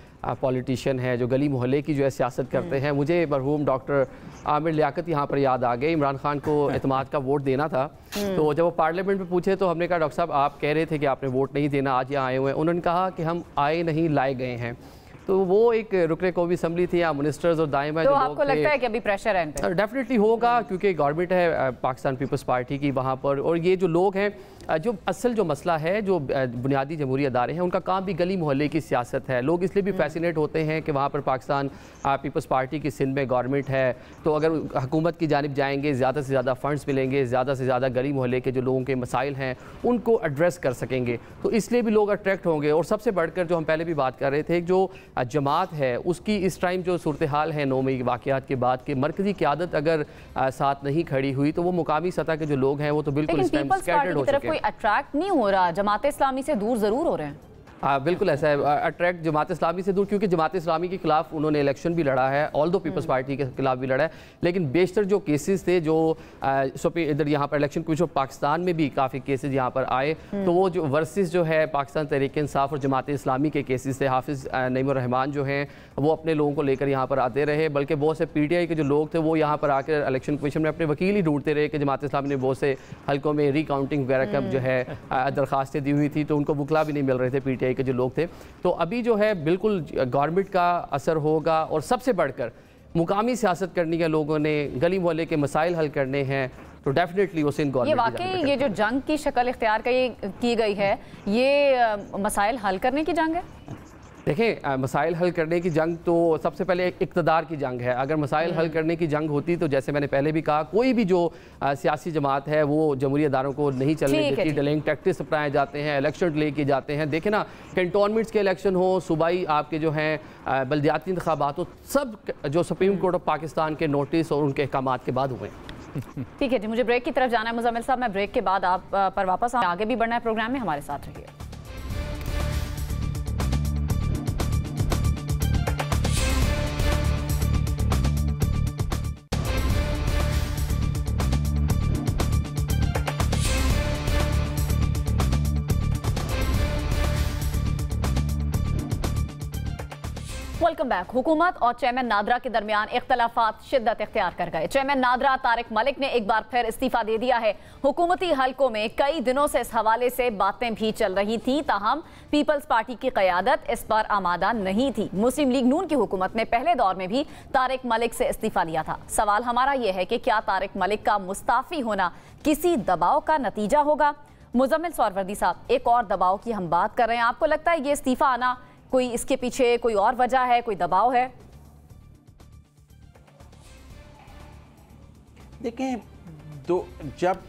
पॉलिटिशियन है, जो गली मोहल्ले की जो है सियासत करते हैं। मुझे मरहूम डॉक्टर आमिर लियाकत यहाँ पर याद आ गए, इमरान खान को एतमाद का वोट देना था, तो जब वो पार्लियामेंट में पूछे तो हमने कहा डॉक्टर साहब आप कह रहे थे कि आपने वोट नहीं देना, आज यहाँ आए हुए हैं। उन्होंने कहा कि हम आए नहीं लाए गए हैं। तो वो एक रुकने कौमी असम्बली थी, यहाँ मिनिस्टर्स और दायमा तो आपको लगता है कि अभी प्रेशर है इन पे? डेफिनेटली होगा, क्योंकि गवर्नमेंट है पाकिस्तान पीपल्स पार्टी की वहाँ पर, और ये जो लोग हैं, जो असल जो मसला है, जो बुनियादी जमहूरी अदारे हैं, उनका काम भी गली मोहल्ले की सियासत है। लोग इसलिए भी फैसिनेट होते हैं कि वहाँ पर पाकिस्तान पीपल्स पार्टी की सिंध में गवर्नमेंट है, तो अगर हुकूमत की जानिब जाएंगे ज़्यादा से ज़्यादा फंड्स मिलेंगे, ज़्यादा से ज़्यादा गली मोहल्ले के जो लोगों के मसाइल हैं उनको एड्रेस कर सकेंगे, तो इसलिए भी लोग अट्रैक्ट होंगे। और सबसे बढ़कर जो हम पहले भी बात कर रहे थे, जो जमात है उसकी इस टाइम जो सूरत हाल है 9 मई के वाक़यात के बाद के, मरकज़ी क़यादत अगर साथ नहीं खड़ी हुई तो वो मुकामी सतह के जो लोग हैं वो तो बिल्कुल इस टाइम स्कैटर्ड हो चुके हैं। कोई अट्रैक्ट नहीं हो रहा, जमात इस्लामी से दूर जरूर हो रहे हैं। बिल्कुल ऐसा है, अट्रैक्ट जमात इस्लामी से दूर, क्योंकि जमात इस्लामी के खिलाफ उन्होंने इलेक्शन भी लड़ा है, ऑल दो पीपल्स पार्टी के खिलाफ भी लड़ा है, लेकिन बेशतर जो केसेस थे जो इधर यहाँ पर इलेक्शन कमीशन पाकिस्तान में भी काफ़ी केसेस यहाँ पर आए, तो वो जो वर्सेस जो है पाकिस्तान तहरीक इंसाफ और जमात इस्लामी के केसेस थे। हाफिज़ नईमुर रहमान जो हैं वो अपने लोगों को लेकर यहाँ पर आते रहे, बल्कि बहुत से PTI के जो लोग थे वो यहाँ पर आकर इलेक्शन कमीशन में अपने वकील ही ढूंढते रहे कि जमात इस्लामी ने बहुत से हल्कों में रिकाउंटिंग वगैरह का जो है दरख्वास्तें दी हुई थी, तो उनको वकला भी नहीं मिल रहे थे PTI के जो लोग थे। तो अभी जो है बिल्कुल गवर्नमेंट का असर होगा, और सबसे बढ़कर मुकामी सियासत करनी है, लोगों ने गली मोहल्ले के मसाइल हल करने हैं, तो डेफिनेटली वो सिंध गवर्नमेंट ये वाकई ये जो जंग की शक्ल इख्तियार की गई है, ये मसाइल हल करने की जंग है? देखें, मसाइल हल करने की जंग तो सबसे पहले एक इक़्तिदार की जंग है। अगर मसाइल हल करने की जंग होती तो जैसे मैंने पहले भी कहा, कोई भी जो सियासी जमात है वो जमहूरी अदारों को नहीं चलने देती, डिलेइंग टैक्टिक्स अपनाए जाते हैं, इलेक्शन डिले किए जाते हैं। देखें ना, कैंटोनमेंट्स के इलेक्शन हो, सूबाई आपके जो हैं बल्दियाती इंतखाबात हो, सब जो सुप्रीम कोर्ट ऑफ पाकिस्तान के नोटिस और उनके अहकामात के बाद हुए। ठीक है जी, मुझे ब्रेक की तरफ जाना है मुजम्मिल साहब। मैं ब्रेक के बाद आप पर वापस आगे भी बढ़ना है प्रोग्राम में, हमारे साथ रहिए। Welcome back. हुकूमत और चेयरमैन नादरा के दरमियान इख्तलाफात शिद्दत इख्तियार कर गए। चेयरमैन नादरा तारिक मलिक ने एक बार फिर इस्तीफा दे दिया है। हुकूमती हलकों में कई दिनों से इस हवाले से बातें भी चल रही थी, ताहम पीपल्स पार्टी की क़यादत इस पर आमादा नहीं थी। मुस्लिम लीग नून की हुकूमत ने पहले दौर में भी तारिक मलिक से इस्तीफा लिया था। सवाल हमारा यह है कि क्या तारिक मलिक का मुस्ताफी होना किसी दबाव का नतीजा होगा? मुजम्मिल सौरवर्दी साहब, एक और दबाव की हम बात कर रहे हैं, आपको लगता है ये इस्तीफा आना कोई इसके पीछे कोई और वजह है, कोई दबाव है? देखें, जब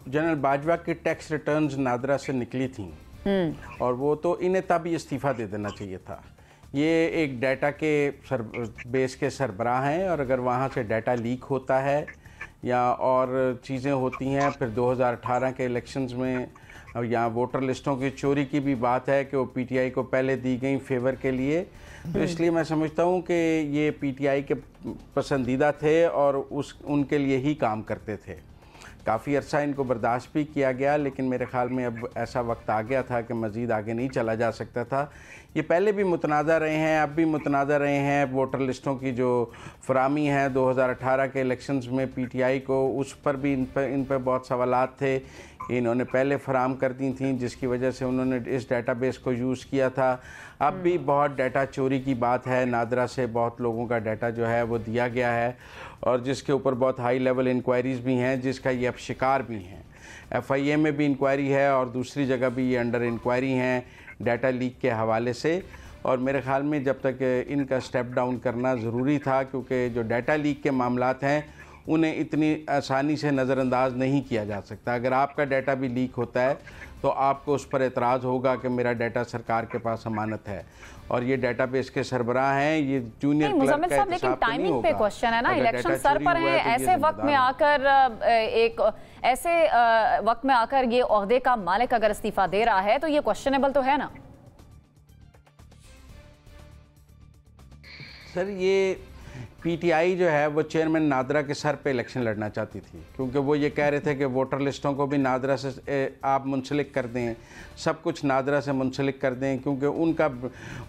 जनरल बाजवा की टैक्स रिटर्न्स नादरा से निकली थी और वो तो इन्हें तब ही इस्तीफा दे देना चाहिए था। ये एक डाटा के बेस के सरबराह हैं और अगर वहाँ से डाटा लीक होता है या और चीज़ें होती हैं, फिर 2018 के इलेक्शंस में और यहाँ वोटर लिस्टों की चोरी की भी बात है कि वो पीटीआई को पहले दी गई फेवर के लिए, तो इसलिए मैं समझता हूँ कि ये पीटीआई के पसंदीदा थे और उनके लिए ही काम करते थे। काफ़ी अरसा इनको बर्दाश्त भी किया गया, लेकिन मेरे ख़्याल में अब ऐसा वक्त आ गया था कि मज़ीद आगे नहीं चला जा सकता था। ये पहले भी मुतनाज़ा रहे हैं, अब भी मुतनाज़ा रहे हैं। वोटर लिस्टों की जो फरामी है 2018 के इलेक्शंस में पीटीआई को, उस पर भी इन पर बहुत सवालात थे। इन्होंने पहले फराम कर दी थी, जिसकी वजह से उन्होंने इस डेटाबेस को यूज़ किया था। अब भी बहुत डाटा चोरी की बात है, नादरा से बहुत लोगों का डाटा जो है वो दिया गया है और जिसके ऊपर बहुत हाई लेवल इंक्वायरीज़ भी हैं, जिसका ये अब शिकार भी हैं। FIA में भी इंक्वायरी है और दूसरी जगह भी ये अंडर इंक्वायरी हैं डाटा लीक के हवाले से। और मेरे ख़्याल में जब तक इनका स्टेप डाउन करना ज़रूरी था, क्योंकि जो डाटा लीक के मामलात हैं उन्हें इतनी आसानी से नज़रअंदाज नहीं किया जा सकता। अगर आपका डाटा भी लीक होता है तो आपको उस पर एतराज़ होगा कि मेरा डाटा सरकार के पास अमानत है और ये डाटाबेस के सरबराह हैं। ये जूनियर क्लर्क का लेकिन टाइमिंग पे क्वेश्चन है ना, इलेक्शन सर पर है, ऐसे वक्त में आकर ये ओहदे का मालिक अगर इस्तीफा दे रहा है तो ये क्वेश्चनेबल तो है ना सर। ये पीटीआई जो है वो चेयरमैन नादरा के सर पे इलेक्शन लड़ना चाहती थी, क्योंकि वो ये कह रहे थे कि वोटर लिस्टों को भी नादरा से आप मुंसलिक कर दें, सब कुछ नादरा से मुंसलिक कर दें, क्योंकि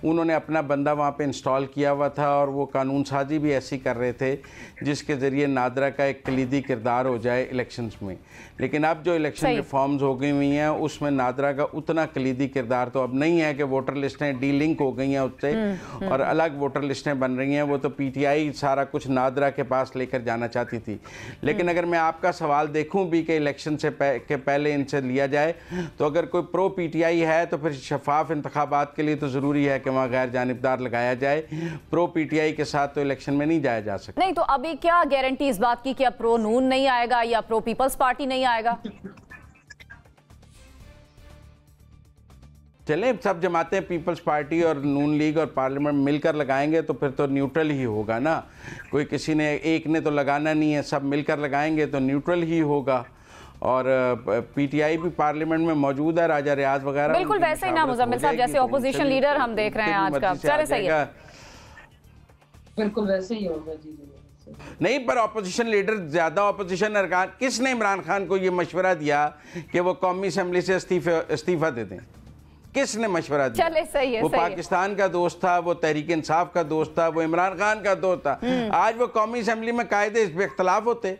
उन्होंने अपना बंदा वहाँ पे इंस्टॉल किया हुआ था और वो कानून साजी भी ऐसी कर रहे थे जिसके ज़रिए नादरा का एक कलीदी किरदार हो जाए इलेक्शंस में। लेकिन अब जो इलेक्शन रिफॉर्म्स हो गई हुई हैं उसमें नादरा का उतना कलीदी किरदार तो अब नहीं है कि वोटर लिस्टें डी लिंक हो गई हैं उससे और अलग वोटर लिस्टें बन रही हैं। वो तो पीटीआई सारा कुछ नादरा के पास लेकर जाना चाहती थी। लेकिन अगर मैं आपका सवाल देखूं भी कि इलेक्शन से के पहले इनसे लिया जाए, तो अगर कोई प्रो पीटीआई है तो फिर शफाफ इंतखाबात के लिए तो ज़रूरी है कि वहाँ गैर जानिबदार लगाया जाए। प्रो पीटीआई के साथ तो इलेक्शन में नहीं जाया जा सकता। नहीं तो अभी क्या गारंटी इस बात की कि अब प्रो नून नहीं आएगा या प्रो पीपल्स पार्टी नहीं आएगा? चले सब जमातें पीपल्स पार्टी और नून लीग और पार्लियामेंट मिलकर लगाएंगे तो फिर तो न्यूट्रल ही होगा ना। कोई किसी ने एक ने तो लगाना नहीं है, सब मिलकर लगाएंगे तो न्यूट्रल ही होगा। और पीटीआई भी पार्लियामेंट में मौजूद है, राजा रियाज वगैरह। बिल्कुल वैसे ही ना मुजम्मिल साहब, जैसे ऑपोजिशन लीडर हम देख रहे हैं आज का। चले सही है, बिल्कुल वैसे ही होगा जी। नहीं, पर ऑपोजिशन लीडर ज्यादा ऑपोजिशन अरकान, किसने इमरान खान को ये मशवरा दिया कि वो कौमी असेंबली से इस्तीफा दे दें? किसने मशवरा दिया? चले सही है, वो पाकिस्तान का दोस्त था, वो तहरीक इंसाफ का दोस्त था, वो इमरान खान का दोस्त था। आज वो कौमी असेंबली में कायदे इस पे इख्तलाफ होते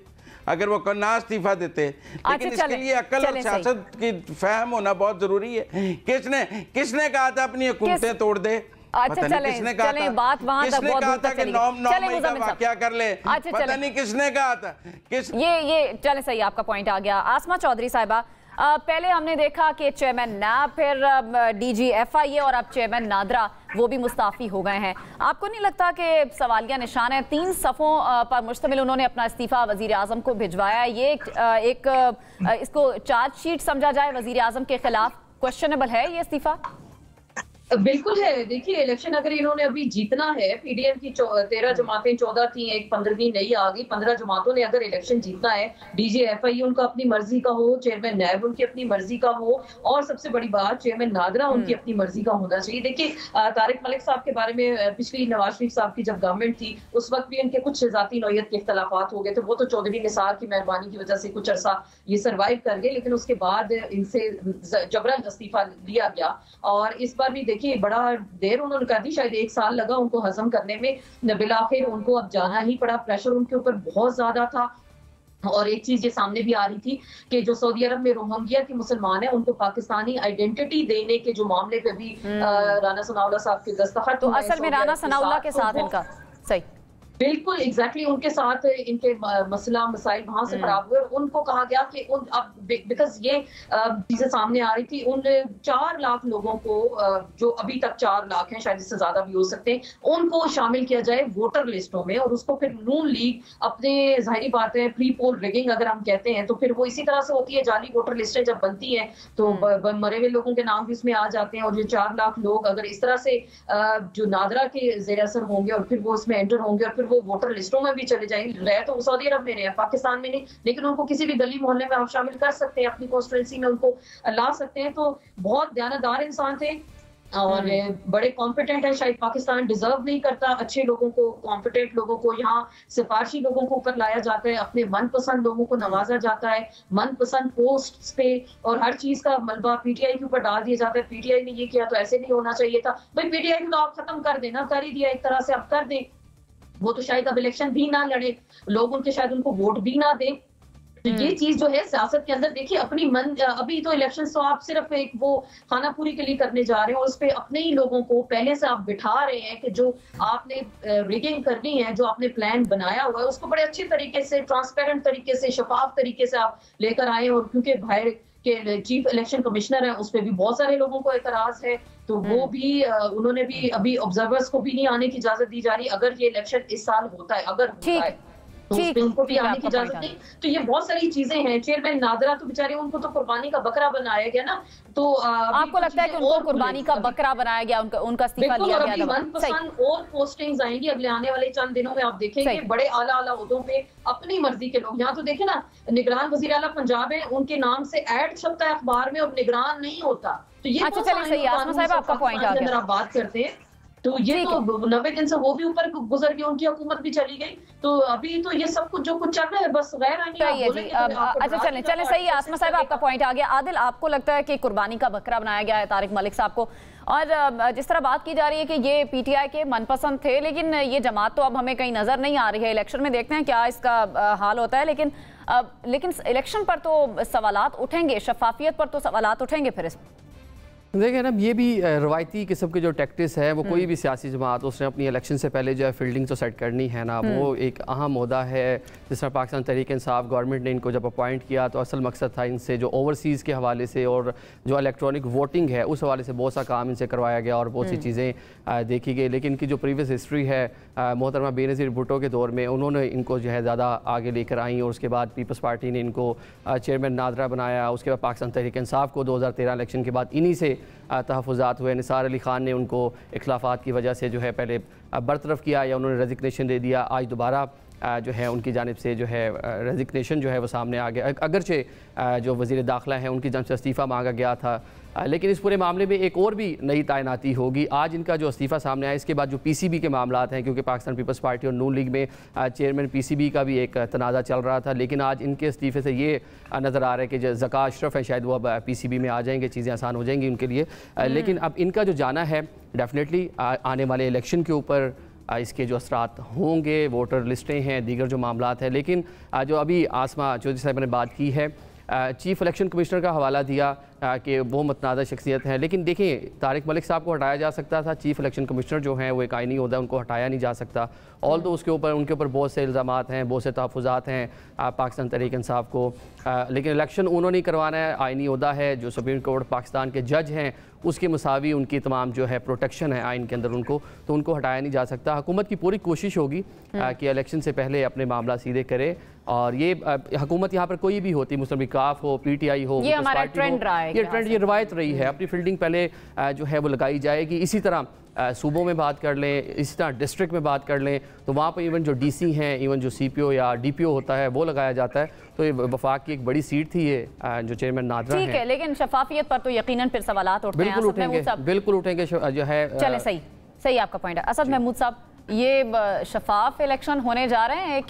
अगर वो ना इस्तीफा देते। लेकिन इसके लिए अकल और सियासत की फहम होना बहुत जरूरी है। किसने कहा था अपनी हुकूमतें तोड़ दे? अच्छा चले बात वहां तक बहुत दूर तक चली गई। क्या कर ले, पता नहीं किसने कहा था। ये चले सही, आपका पॉइंट आ गया। आसमा चौधरी साहिबा, पहले हमने देखा कि चेयरमैन नैब, फिर DG-FIA और अब चेयरमैन नादरा वो भी मुस्ताफ़ी हो गए हैं। आपको नहीं लगता कि सवालिया निशान है? 3 सफ़ों पर मुश्तमिल उन्होंने अपना इस्तीफ़ा वज़ीर आज़म को भिजवाया। ये इसको चार्जशीट समझा जाए वज़ीर आज़म के खिलाफ? क्वेश्चनेबल है ये इस्तीफ़ा? बिल्कुल है। देखिए, इलेक्शन अगर इन्होंने अभी जीतना है, पीडीएम की 13 जमातें 14 थी, एक 15वीं नई आ गई, 15 जमातों ने अगर इलेक्शन जीतना है, DG-FIA उनका अपनी मर्जी का हो, चेयरमैन नैब उनकी अपनी मर्जी का हो, और सबसे बड़ी बात चेयरमैन नादरा उनकी अपनी मर्जी का होना चाहिए। देखिए, तारिक मलिक साहब के बारे में पिछली नवाज शरीफ साहब की जब गवर्नमेंट थी उस वक्त भी उनके कुछ जाती नौयत के इख्तलाफात हो गए थे। वो तो चौधरी निसार की मेहरबानी की वजह से कुछ अरसा ये सर्वाइव कर गए, लेकिन उसके बाद इनसे जबरन इस्तीफा लिया गया। और इस बार भी देखिए बड़ा देर उन्होंने कर दी, शायद 1 साल लगा उनको हजम करने में। बिलाखिर उनको अब जाना ही पड़ा, प्रेशर उनके ऊपर बहुत ज्यादा था। और एक चीज ये सामने भी आ रही थी कि जो सऊदी अरब में रोहिंग्या के मुसलमान हैं उनको पाकिस्तानी आइडेंटिटी देने के जो मामले पे भी राना सनाउल्लाह साहब के दस्तखत, तो असल में राना सनाउल्लाह के साथ इनका सही बिल्कुल एग्जैक्टली उनके साथ इनके मसला मसाइल वहां से खराब हुए। उनको कहा गया कि उन अब बिकॉज ये चीजें सामने आ रही थी, उन 4 लाख लोगों को जो अभी तक 4 लाख हैं, शायद इससे ज्यादा भी हो सकते हैं, उनको शामिल किया जाए वोटर लिस्टों में। और उसको फिर नून लीग अपने जाहिर बात है प्री पोल रिगिंग अगर हम कहते हैं तो फिर वो इसी तरह से होती है। जाली वोटर लिस्टें जब बनती हैं तो मरे हुए लोगों के नाम भी इसमें आ जाते हैं। और ये 4 लाख लोग अगर इस तरह से जो नादरा के जेर असर होंगे और फिर वो उसमें एंटर होंगे और फिर वो वोटर लिस्टों में भी चले जाएंगे, रहे तो सऊदी अरब में रहे, पाकिस्तान में नहीं, लेकिन उनको किसी भी गली मोहल्ले में आप शामिल कर सकते हैं, अपनी कॉन्स्टिट्यूंसी में उनको ला सकते हैं। तो बहुत दयानतदार इंसान थे और बड़े कॉम्पिटेंट है। शायद पाकिस्तान डिजर्व नहीं करता अच्छे लोगों को, कॉम्पिटेंट लोगों को, यहाँ सिफारशी लोगों को ऊपर लाया जाता है, अपने मनपसंद लोगों को नवाजा जाता है, मनपसंद पोस्ट पे, और हर चीज का मलबा पीटीआई के ऊपर डाल दिया जाता है। पीटीआई ने ये किया तो ऐसे नहीं होना चाहिए था। भाई पीटीआई को तो आप खत्म कर देना, कर ही दिया एक तरह से, अब कर दें। वो तो शायद अब इलेक्शन भी ना लड़े, लोग उनके शायद उनको वोट भी ना दें। तो ये चीज जो है सियासत के अंदर देखिए अपनी मन, अभी तो इलेक्शन तो आप सिर्फ एक वो खानापूरी के लिए करने जा रहे हैं और उस पे अपने ही लोगों को पहले से आप बिठा रहे हैं कि जो आपने रिगिंग करनी है, जो आपने प्लान बनाया हुआ है उसको बड़े अच्छे तरीके से, ट्रांसपेरेंट तरीके से, शफाफ तरीके से आप लेकर आए। और क्योंकि बाहर के चीफ इलेक्शन कमिश्नर है उस पर भी बहुत सारे लोगों को एतराज है, तो वो भी उन्होंने भी अभी ऑब्जर्वर्स को भी नहीं आने की इजाजत दी जा रही। अगर ये इलेक्शन इस साल होता है, अगर होता है तो उसमें उनको भी आने की इजाजत नहीं। तो ये बहुत सारी चीजें हैं। चेयरमैन नादरा तो बेचारे उनको तो कुर्बानी का बकरा बनाया गया ना, तो आपको लगता है कि उनको कुर्बानी का बकरा बनाया गया, उनका इस्तीफा लिया गया? मनपसंद और पोस्टिंग्स आएंगी अगले आने वाले चंद दिनों में, आप देखेंगे बड़े आला आला ओहदों पे अपनी मर्जी के लोग। यहाँ तो देखे ना, निगरान वजीर आला पंजाब है, उनके नाम से ऐड छपता है अखबार में और निगरान नहीं होता। तो ये अच्छा चलिए सही है, आसमा साहब आपका पॉइंट आ गया। आप बात करते हैं तो ये तो 90 दिन से वो भी ऊपर गुजर गई, उनकी हुकूमत भी चली गई, तो अभी तो ये सब कुछ जो कुछ चल रहा है बस गैर आनी। अच्छा चलें सही है, आसमा साहब आपका पॉइंट आ गया। आदिल, आपको लगता है कि कुर्बानी का बकरा बनाया गया है तारिक मलिक साहब को? और जिस तरह बात की जा रही है कि ये पीटीआई के मनपसंद थे, लेकिन ये जमात तो अब हमें कहीं नजर नहीं आ रही है। इलेक्शन में देखते हैं क्या इसका हाल होता है, लेकिन इलेक्शन पर तो सवालात उठेंगे, शफाफियत पर तो सवालात उठेंगे। फिर इसमें देखिए ना, ये भी रवायती किस्म के जो टैक्टिस है वो कोई भी सियासी जमात उसने अपनी इलेक्शन से पहले जो है फील्डिंग तो सेट करनी है ना, वो एक अहम मुद्दा है। जिस तरह पाकिस्तान तहरीक इंसाफ गवर्नमेंट ने इनको जब अपॉइंट किया तो असल मकसद था इनसे जो ओवरसीज़ के हवाले से और जो इलेक्ट्रॉनिक वोटिंग है उस हवाले से बहुत सा काम इनसे करवाया गया और बहुत सी चीज़ें देखी गई। लेकिन इनकी जो प्रीवियस हिस्ट्री है मोहतरमा बेनज़ीर भुट्टो के दौर में उन्होंने इनको जो है ज़्यादा आगे लेकर आई और उसके बाद पीपल्स पार्टी ने इनको चेयरमैन नादरा बनाया। उसके बाद पाकिस्तान तहरीक इंसाफ को 2013 इलेक्शन के बाद इन्हीं से तहफ़्फ़ुज़ात हुए। निसार अली ख़ान ने उनको इख्लाफ़ात की वजह से जो है पहले बरतरफ़ किया या उन्होंने रेजिग्नेशन दे दिया। आज दोबारा जो है उनकी जानिब से जो है रेजिग्नेशन जो है वो सामने आ गया, अगरचे जो वज़ीर दाखिला हैं उनकी जानिब से इस्तीफ़ा मांगा गया था। लेकिन इस पूरे मामले में एक और भी नई तैनाती होगी। आज इनका जो इस्तीफ़ा सामने आया इसके बाद जो पीसीबी के मामलात हैं, क्योंकि पाकिस्तान पीपल्स पार्टी और नून लीग में चेयरमैन पीसीबी का भी एक तनाज़ा चल रहा था, लेकिन आज इनके इस्तीफ़े से ये नज़र आ रहा है कि जो ज़का अशरफ है शायद वो अब पीसीबी में आ जाएंगे, चीज़ें आसान हो जाएंगी उनके लिए। लेकिन अब इनका जो जाना है डेफिनेटली आने वाले इलेक्शन के ऊपर इसके जो असरात होंगे, वोटर लिस्टें हैं, दीगर जो मामलात हैं। लेकिन जो अभी आसमा चौधरी साहब ने बात की है, चीफ इलेक्शन कमिश्नर का हवाला दिया, कि वो मतनाज़ा शख्सियत हैं। लेकिन देखिए, तारिक मलिक साहब को हटाया जा सकता था, चीफ इलेक्शन कमिश्नर जो हैं वो एक आईनी ओहदा, उनको हटाया नहीं जा सकता। ऑल तो उनके ऊपर बहुत से इल्ज़ामात हैं, बहुत से तहफ़्फ़ुज़ात हैं पाकिस्तान तहरीक इंसाफ को, लेकिन इलेक्शन उन्होंने करवाना है, आईनी ओहदा है, जो सुप्रीम कोर्ट पाकिस्तान के जज हैं उसके मुसावी उनकी तमाम जो है प्रोटेक्शन है आइन के अंदर उनको, तो उनको हटाया नहीं जा सकता। हुकूमत की पूरी कोशिश होगी कि इलेक्शन से पहले अपने मामला सीधे करे, और ये हुकूमत यहाँ पर कोई भी होती, मुस्लिम लीग काफ हो, PTI हो, ये हमारा ट्रेंड रहा है, ये रवायत रही है। अपनी फील्डिंग पहले जो है वो लगाई जाएगी। इसी तरह सूबों में बात कर लें, इसी तरह डिस्ट्रिक्ट में बात कर लें, तो वहाँ पर इवन जो DC हैं, इवन जो CPO या DPO होता है वो लगाया जाता है। तो ये वफाक की एक बड़ी सीट थी, ये जो चेयरमैन नादरा ठीक है, लेकिन शफाफियत पर तो यकीनन फिर सवालात उठते हैं। बिल्कुल उठेंगे जो है। चले, सही आपका पॉइंट है। असद महमूद साहब, ये शफाफ इलेक्शन होने जा रहे हैं, एक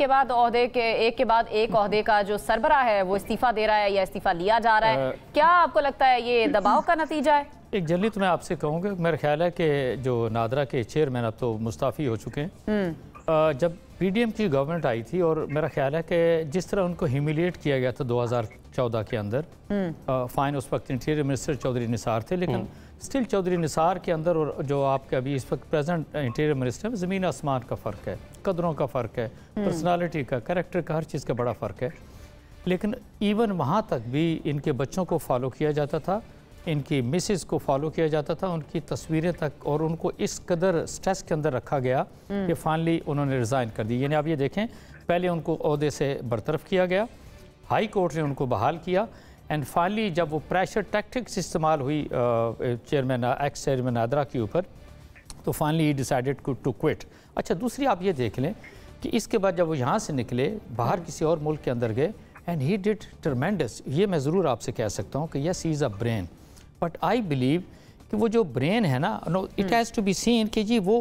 के बाद एक ओहदे का जो सरबराह है वो इस्तीफा दे रहा है या इस्तीफा लिया जा रहा है, क्या आपको लगता है ये दबाव का नतीजा है? एक जल्दी तो मैं आपसे कहूँगा, मेरा ख्याल है कि जो नादरा के चेयरमैन अब तो मुस्ताफ़ी हो चुके हैं। जब PDM की गवर्नमेंट आई थी, और मेरा ख्याल है कि जिस तरह उनको ह्यूमिलिएट किया गया था 2014 के अंदर, फाइन उस वक्त इंटीरियर मिनिस्टर चौधरी निसार थे, लेकिन स्टिल चौधरी निसार के अंदर और जो आपके अभी इस वक्त प्रेजेंट इंटीरियर मिनिस्टर में ज़मीन आसमान का फ़र्क है, कदरों का फ़र्क है, पर्सनालिटी का, कैरेक्टर का, हर चीज़ का बड़ा फ़र्क है। लेकिन इवन वहाँ तक भी इनके बच्चों को फॉलो किया जाता था, इनकी मिसेस को फॉलो किया जाता था, उनकी तस्वीरें तक, और उनको इस कदर स्ट्रेस के अंदर रखा गया कि फाइनली उन्होंने रिज़ाइन कर दी। यानी आप ये देखें, पहले उनको ओहदे से बरतरफ किया गया, हाई कोर्ट ने उनको बहाल किया, एंड फाइनली जब वो प्रेशर टैक्टिक्स इस्तेमाल हुई एक्स चेयरमैन नादरा के ऊपर, तो finally he decided to quit. अच्छा, दूसरी आप ये देख लें कि इसके बाद जब वो यहाँ से निकले, बाहर किसी और मुल्क के अंदर गए, एंड ही डिड ट्रमेंडस। ये मैं ज़रूर आपसे कह सकता हूँ कि yes, he is a brain, but I believe कि वो जो ब्रेन है ना, no it has to be seen कि जी वो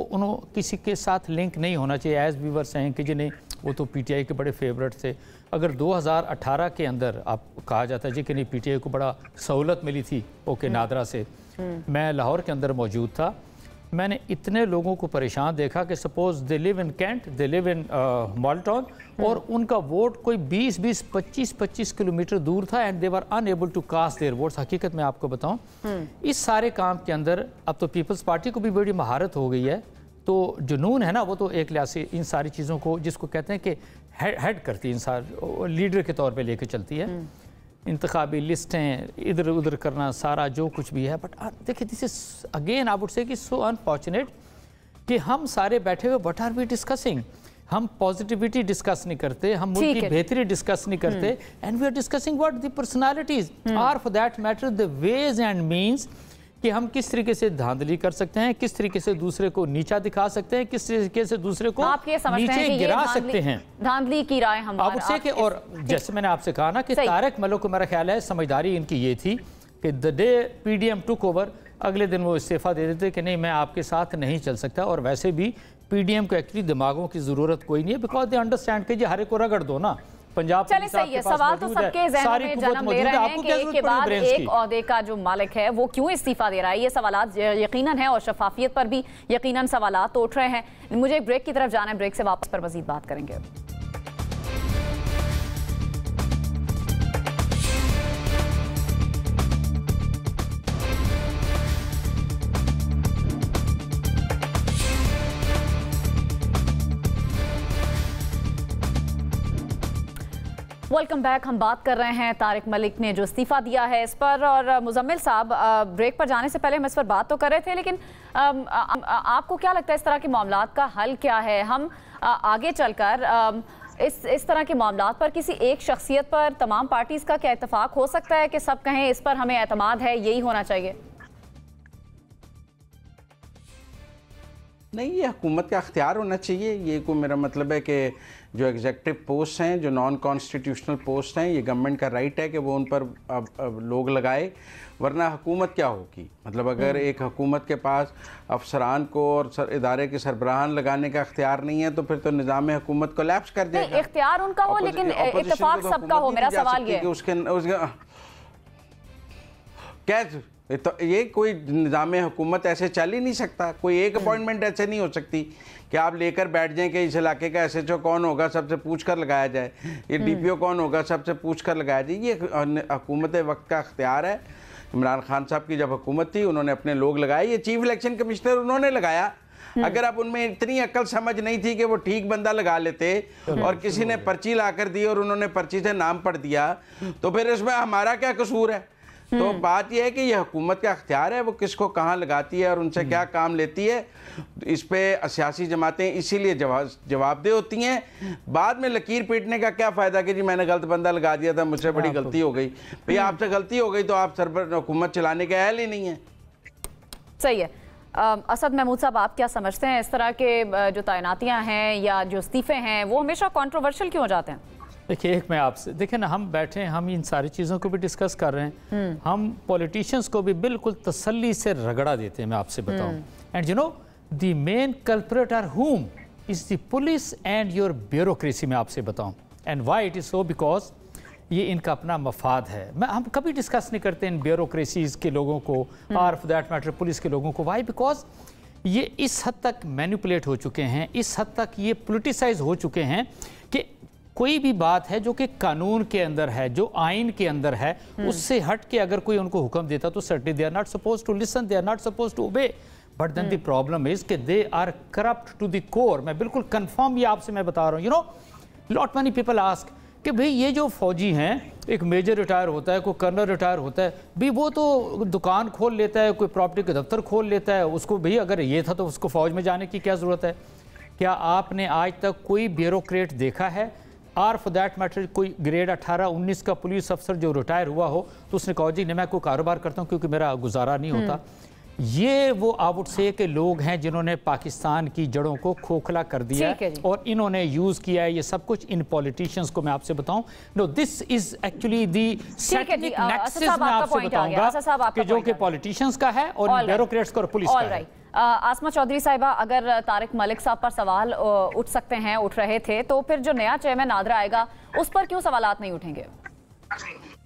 किसी के साथ लिंक नहीं होना चाहिए। एज वी वर सेइंग कि जी नहीं, वो तो PTI के बड़े फेवरेट थे। अगर 2018 के अंदर आप कहा जाता है जी कि नहीं, PTI को बड़ा सहूलत मिली थी ओके नादरा से, मैं लाहौर के अंदर मौजूद था, मैंने इतने लोगों को परेशान देखा कि suppose they live in Cantt, they live in मॉल्टन, और उनका वोट कोई 20-20, 25-25 किलोमीटर दूर था, and they were unable to cast their votes. हकीकत में आपको बताऊं, इस सारे काम के अंदर अब तो पीपल्स पार्टी को भी बड़ी महारत हो गई है। तो जुनून है ना, वो तो एक लिहाज से इन सारी चीज़ों को, जिसको कहते हैं कि हेड करती है, इंसान लीडर के तौर पे लेके चलती है, इंतखाबी लिस्टें इधर उधर करना, सारा जो कुछ भी है। बट देखिए, this is again I would say कि सो अनफॉर्चुनेट कि हम सारे बैठे हुए व्हाट आर वी डिस्कसिंग, हम पॉजिटिविटी डिस्कस नहीं करते, हम मुल्क की बेहतरी डिस्कस नहीं करते, and we are discussing what the personalities are, for that matter the ways and means, कि हम किस तरीके से धांधली कर सकते हैं, किस तरीके से दूसरे को नीचा दिखा सकते हैं, किस तरीके से दूसरे को नीचे गिरा सकते हैं। धांधली की राय हम और जैसे मैंने आपसे कहा ना कि तारिक मलिक को मेरा ख्याल है समझदारी इनकी ये थी कि the day PDM took over, अगले दिन वो इस्तीफा दे देते कि नहीं, मैं आपके साथ नहीं चल सकता। और वैसे भी PDM को एक्चुअली दिमागों की जरूरत कोई नहीं है, बिकॉज दे अंडरस्टैंड कि हर एक को रगड़ दो ना। पंजाब चले, सही है, सवाल तो सबके ज़हन में जन्म ले रहे हैं कि एक के बाद एक ओहदे का जो मालिक है वो क्यों इस्तीफा दे रहा है। ये सवालात यकीनन है, और शफाफियत पर भी यकीनन सवालात उठ रहे हैं। मुझे एक ब्रेक की तरफ जाना है, ब्रेक से वापस पर मजीद बात करेंगे। Welcome back. हम बात कर रहे हैं तारिक मलिक ने जो इस्तीफा दिया है इस पर, और मुजम्मिल साहब ब्रेक पर जाने से पहले हम इस पर बात तो कर रहे थे, लेकिन आपको क्या लगता है इस तरह के मामलात का हल क्या है? हम आगे चलकर इस तरह के मामलात पर किसी एक शख्सियत पर तमाम पार्टीज का क्या इत्तेफाक हो सकता है कि सब कहें इस पर हमें एतमाद है, यही होना चाहिए? नहीं, ये हुकूमत का अख्तियार होना चाहिए। ये को मेरा मतलब है कि जो एग्जेक्टिव पोस्ट हैं, जो नॉन कॉन्स्टिट्यूशनल पोस्ट हैं, ये गवर्नमेंट का राइट है कि वो उन पर अब लोग लगाए, वरना हुकूमत क्या होगी? मतलब अगर एक हुकूमत के पास अफसरान को और इदारे के सरबराहान लगाने का अख्तियार नहीं है, तो फिर तो निज़ाम हुकूमत कोलैप्स कर जाएगा। इख्तियार उनका हो, लेकिन इत्तेफाक सबका हो। मेरा सवाल ये क्या तो ये कोई निज़ाम हुकूमत ऐसे चल ही नहीं सकता। कोई एक अपॉइंटमेंट ऐसे नहीं हो सकती कि आप लेकर बैठ जाएं कि इस इलाके का SHO कौन होगा, सबसे पूछ कर लगाया जाए, ये DPO कौन होगा, सबसे पूछ कर लगाया जाए। ये हुकूमत वक्त का अख्तियार है इमरान खान साहब की जब हुकूमत थी उन्होंने अपने लोग लगाए, ये चीफ इलेक्शन कमिश्नर उन्होंने लगाया। अगर अब उनमें इतनी अक्ल समझ नहीं थी कि वो ठीक बंदा लगा लेते और किसी ने पर्ची ला कर दी और उन्होंने पर्ची से नाम पढ़ दिया, तो फिर इसमें हमारा क्या कसूर है? तो बात यह है कि यह हुकूमत का अख्तियार है, वो किसको कहाँ लगाती है और उनसे क्या काम लेती है। इस पे सियासी जमातें इसीलिए जवाबदेह होती हैं। बाद में लकीर पीटने का क्या फ़ायदा कि जी मैंने गलत बंदा लगा दिया था, मुझसे बड़ी गलती हो गई। भाई आपसे गलती हो गई तो आप सर पर हुकूमत चलाने के अहल ही नहीं है। सही है। असद महमूद साहब, आप क्या समझते हैं इस तरह के जो तैनातियां हैं या जो इस्तीफे हैं वो हमेशा कंट्रोवर्शियल क्यों हो जाते हैं? देखिए, एक मैं आपसे, देखिए ना, हम बैठे हैं, हम इन सारी चीज़ों को भी डिस्कस कर रहे हैं, हम पॉलिटिशियंस को भी बिल्कुल तसल्ली से रगड़ा देते हैं। मैं आपसे बताऊं, and you know the main culprit are whom is the police and your bureaucracy. मैं आपसे बताऊं, and why it is so, because ये इनका अपना मफाद है। हम कभी डिस्कस नहीं करते इन ब्यूरोक्रेसीज के लोगों को और फॉर दैट मैटर पुलिस के लोगों को। व्हाई? बिकॉज ये इस हद तक मैनिपुलेट हो चुके हैं, इस हद तक ये पोलिटिसाइज हो चुके हैं कि कोई भी बात है जो कि कानून के अंदर है, जो आइन के अंदर है, उससे हट के अगर कोई उनको हुक्म देता तो certainly they are not suppose to listen, they are not suppose to obey. But then the problem is कि they are corrupt to the core. मैं बिल्कुल कंफर्म ये आपसे मैं बता रहा हूँ। You know, lot many people ask कि भाई ये जो फौजी हैं, एक मेजर रिटायर होता है, कोई कर्नल रिटायर होता है, भी वो तो दुकान खोल लेता है, कोई प्रॉपर्टी के दफ्तर खोल लेता है, उसको भाई अगर ये था तो उसको फौज में जाने की क्या ज़रूरत है? क्या आपने आज तक कोई ब्यूरोक्रेट देखा है और फॉर दैट मैटर कोई ग्रेड 18-19 का पुलिस अफसर जो रिटायर हुआ हो तो उसने कहा जी नहीं मैं कोई कारोबार करता हूँ क्योंकि मेरा गुजारा नहीं होता? ये वो आउट से के लोग हैं जिन्होंने पाकिस्तान की जड़ों को खोखला कर दिया है और इन्होंने यूज किया है ये सब कुछ इन पॉलिटिशियंस को। मैं आपसे बताऊं, no this is actually the satanic nexus. मैं आपसे बताऊंगा कि जो कि पॉलिटिशियंस का है और ब्यूरोक्रेट्स का और पुलिस का है। आसमा चौधरी साहिबा, अगर तारिक मलिक साहब पर सवाल उठ सकते हैं, उठ रहे थे, तो फिर जो नया चेयरमैन नादरा आएगा उस पर क्यों सवालात नहीं उठेंगे?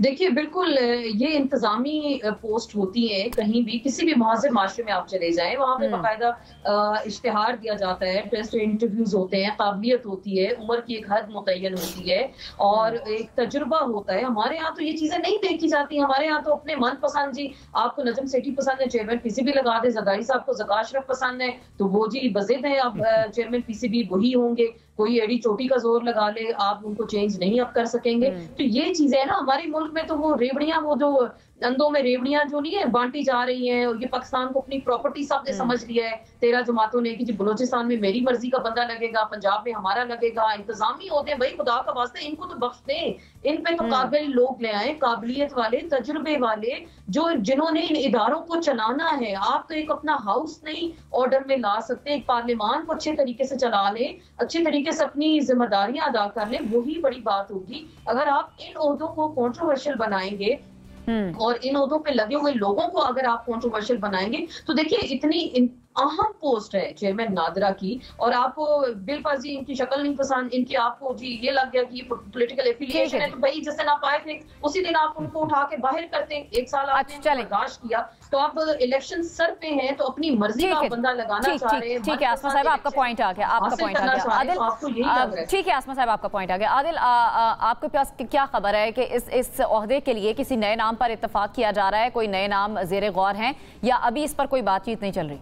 देखिए, बिल्कुल ये इंतजामी पोस्ट होती है, कहीं भी किसी भी मुआज़िर माशरे में आप चले जाएं, वहाँ पे बाकायदा इश्तिहार दिया जाता है, टेस्ट इंटरव्यूज होते हैं, काबिलियत होती है, उम्र की एक हद मुतय्यन होती है और एक तजुर्बा होता है। हमारे यहाँ तो ये चीजें नहीं देखी जाती। हमारे यहाँ तो अपने मन पसंद, जी आपको नजम सेठी पसंद है, चेयरमैन पीसीबी लगा दे, जरदारी साहब को ज़का अशरफ पसंद है तो वो जी बज़िद है, अब चेयरमैन पीसीबी वही होंगे। कोई एड़ी चोटी का जोर लगा ले, आप उनको चेंज नहीं अब कर सकेंगे। तो ये चीजें है ना, हमारे मुल्क में तो वो रेवड़ियां, वो जो अंधों में रेवड़ियां जो नहीं है बांटी जा रही हैं, और ये पाकिस्तान को अपनी प्रॉपर्टी सबने समझ लिया है 13 जमातों ने कि जी बलोचिस्तान में मेरी मर्जी का बंदा लगेगा, पंजाब में हमारा लगेगा। इंतजामी होते हैं भाई, खुदा का वास्ते इनको तो बख्श दें, इन पे तो काबिल लोग ले आए, काबिलियत वाले, तजुर्बे वाले, जो जिन्होंने इन इदारों को चलाना है। आप तो एक अपना हाउस नहीं ऑर्डर में ला सकते, एक पार्लियामान को अच्छे तरीके से चला ले, अच्छे तरीके से अपनी जिम्मेदारियां अदा कर ले, वही बड़ी बात होगी। अगर आप इन ओहदों को कंट्रोवर्शियल बनाएंगे और इन ओहदों पे लगे हुए लोगों को अगर आप कंट्रोवर्शियल बनाएंगे तो देखिए इतनी अहम पोस्ट है चेयरमैन नादरा की, और आपको बिलफाजी इनकी शक्ल नहीं पसंद, इनकी आपको जी ये लग गया कि पॉलिटिकल एफिलिएशन है, तो भाई जिस दिन आप आए थे उसी दिन आप उनको उठा के बाहर करते हैं। एक साल आपने बर्दाश्त किया, तो आप इलेक्शन सर पे हैं तो अपनी मर्जी का बंदा लगाना चाह रहे हैं। ठीक है आसमा साहब, आपका पॉइंट आ गया, आपका पॉइंट आ गया। आदिल, आपको यही लग रहा है? ठीक है आसमा साहब, आपका पॉइंट आ गया। आदिल, आपके पास क्या खबर है कि इस ओहदे के लिए किसी नए नाम पर इत्तेफाक किया जा रहा है? कोई नए नाम ज़ेरे गौर हैं या अभी इस पर कोई बातचीत नहीं चल रही?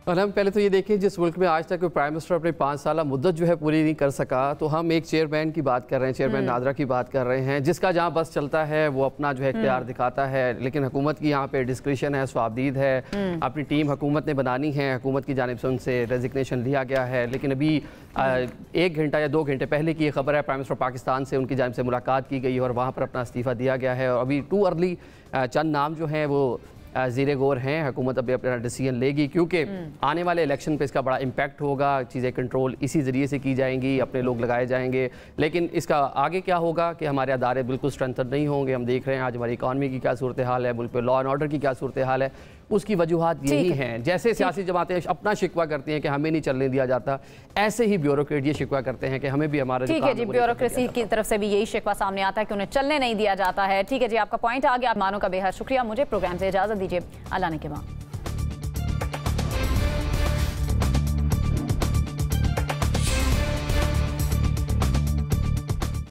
और हम पहले तो ये देखें, जिस मुल्क में आज तक कोई प्राइम मिनिस्टर अपने 5 साल मुद्दत जो है पूरी नहीं कर सका, तो हम एक चेयरमैन की बात कर रहे हैं, चेयरमैन नादरा की बात कर रहे हैं, जिसका जहाँ बस चलता है वो अपना जो है इख्तियार दिखाता है। लेकिन हुकूमत की यहाँ पे डिस्क्रिशन है, स्वाबदीद है, अपनी टीम हुकूमत ने बनानी है, हुकूमत की जानिब से उनसे रेजिग्नेशन लिया गया है। लेकिन अभी 1 घंटा या 2 घंटे पहले की ये खबर है, प्राइम मिनिस्टर पाकिस्तान से उनकी जानिब से मुलाकात की गई और वहाँ पर अपना इस्तीफ़ा दिया गया है। और अभी टू अर्ली चंद नाम जो हैं वो ज़ीरे गौर हैं। हुकूमत अभी अपना डिसीजन लेगी क्योंकि आने वाले इलेक्शन पे इसका बड़ा इम्पैक्ट होगा, चीज़ें कंट्रोल इसी ज़रिए से की जाएंगी, अपने लोग लगाए जाएंगे। लेकिन इसका आगे क्या होगा कि हमारे अदारे बिल्कुल स्ट्रेंथन नहीं होंगे। हम देख रहे हैं आज हमारी इकानमी की क्या सूरत हाल है, मुल्क पे लॉ एंड ऑर्डर की क्या सूरत हाल है, उसकी वजूहात यही हैं। जैसे सियासी जमातें अपना शिकवा करती हैं कि हमें नहीं चलने दिया जाता, ऐसे ही ब्यूरोक्रेट ये शिकवा करते हैं कि हमें भी हमारा ठीक है जी, ब्यूरोक्रेसी की तरफ से भी यही शिकवा सामने आता है कि उन्हें चलने नहीं दिया जाता है। ठीक है जी, आपका पॉइंट आ गया। आप मानो का बेहद शुक्रिया। मुझे प्रोग्राम से इजाजत दीजिए, अल्लाह ने के बाद।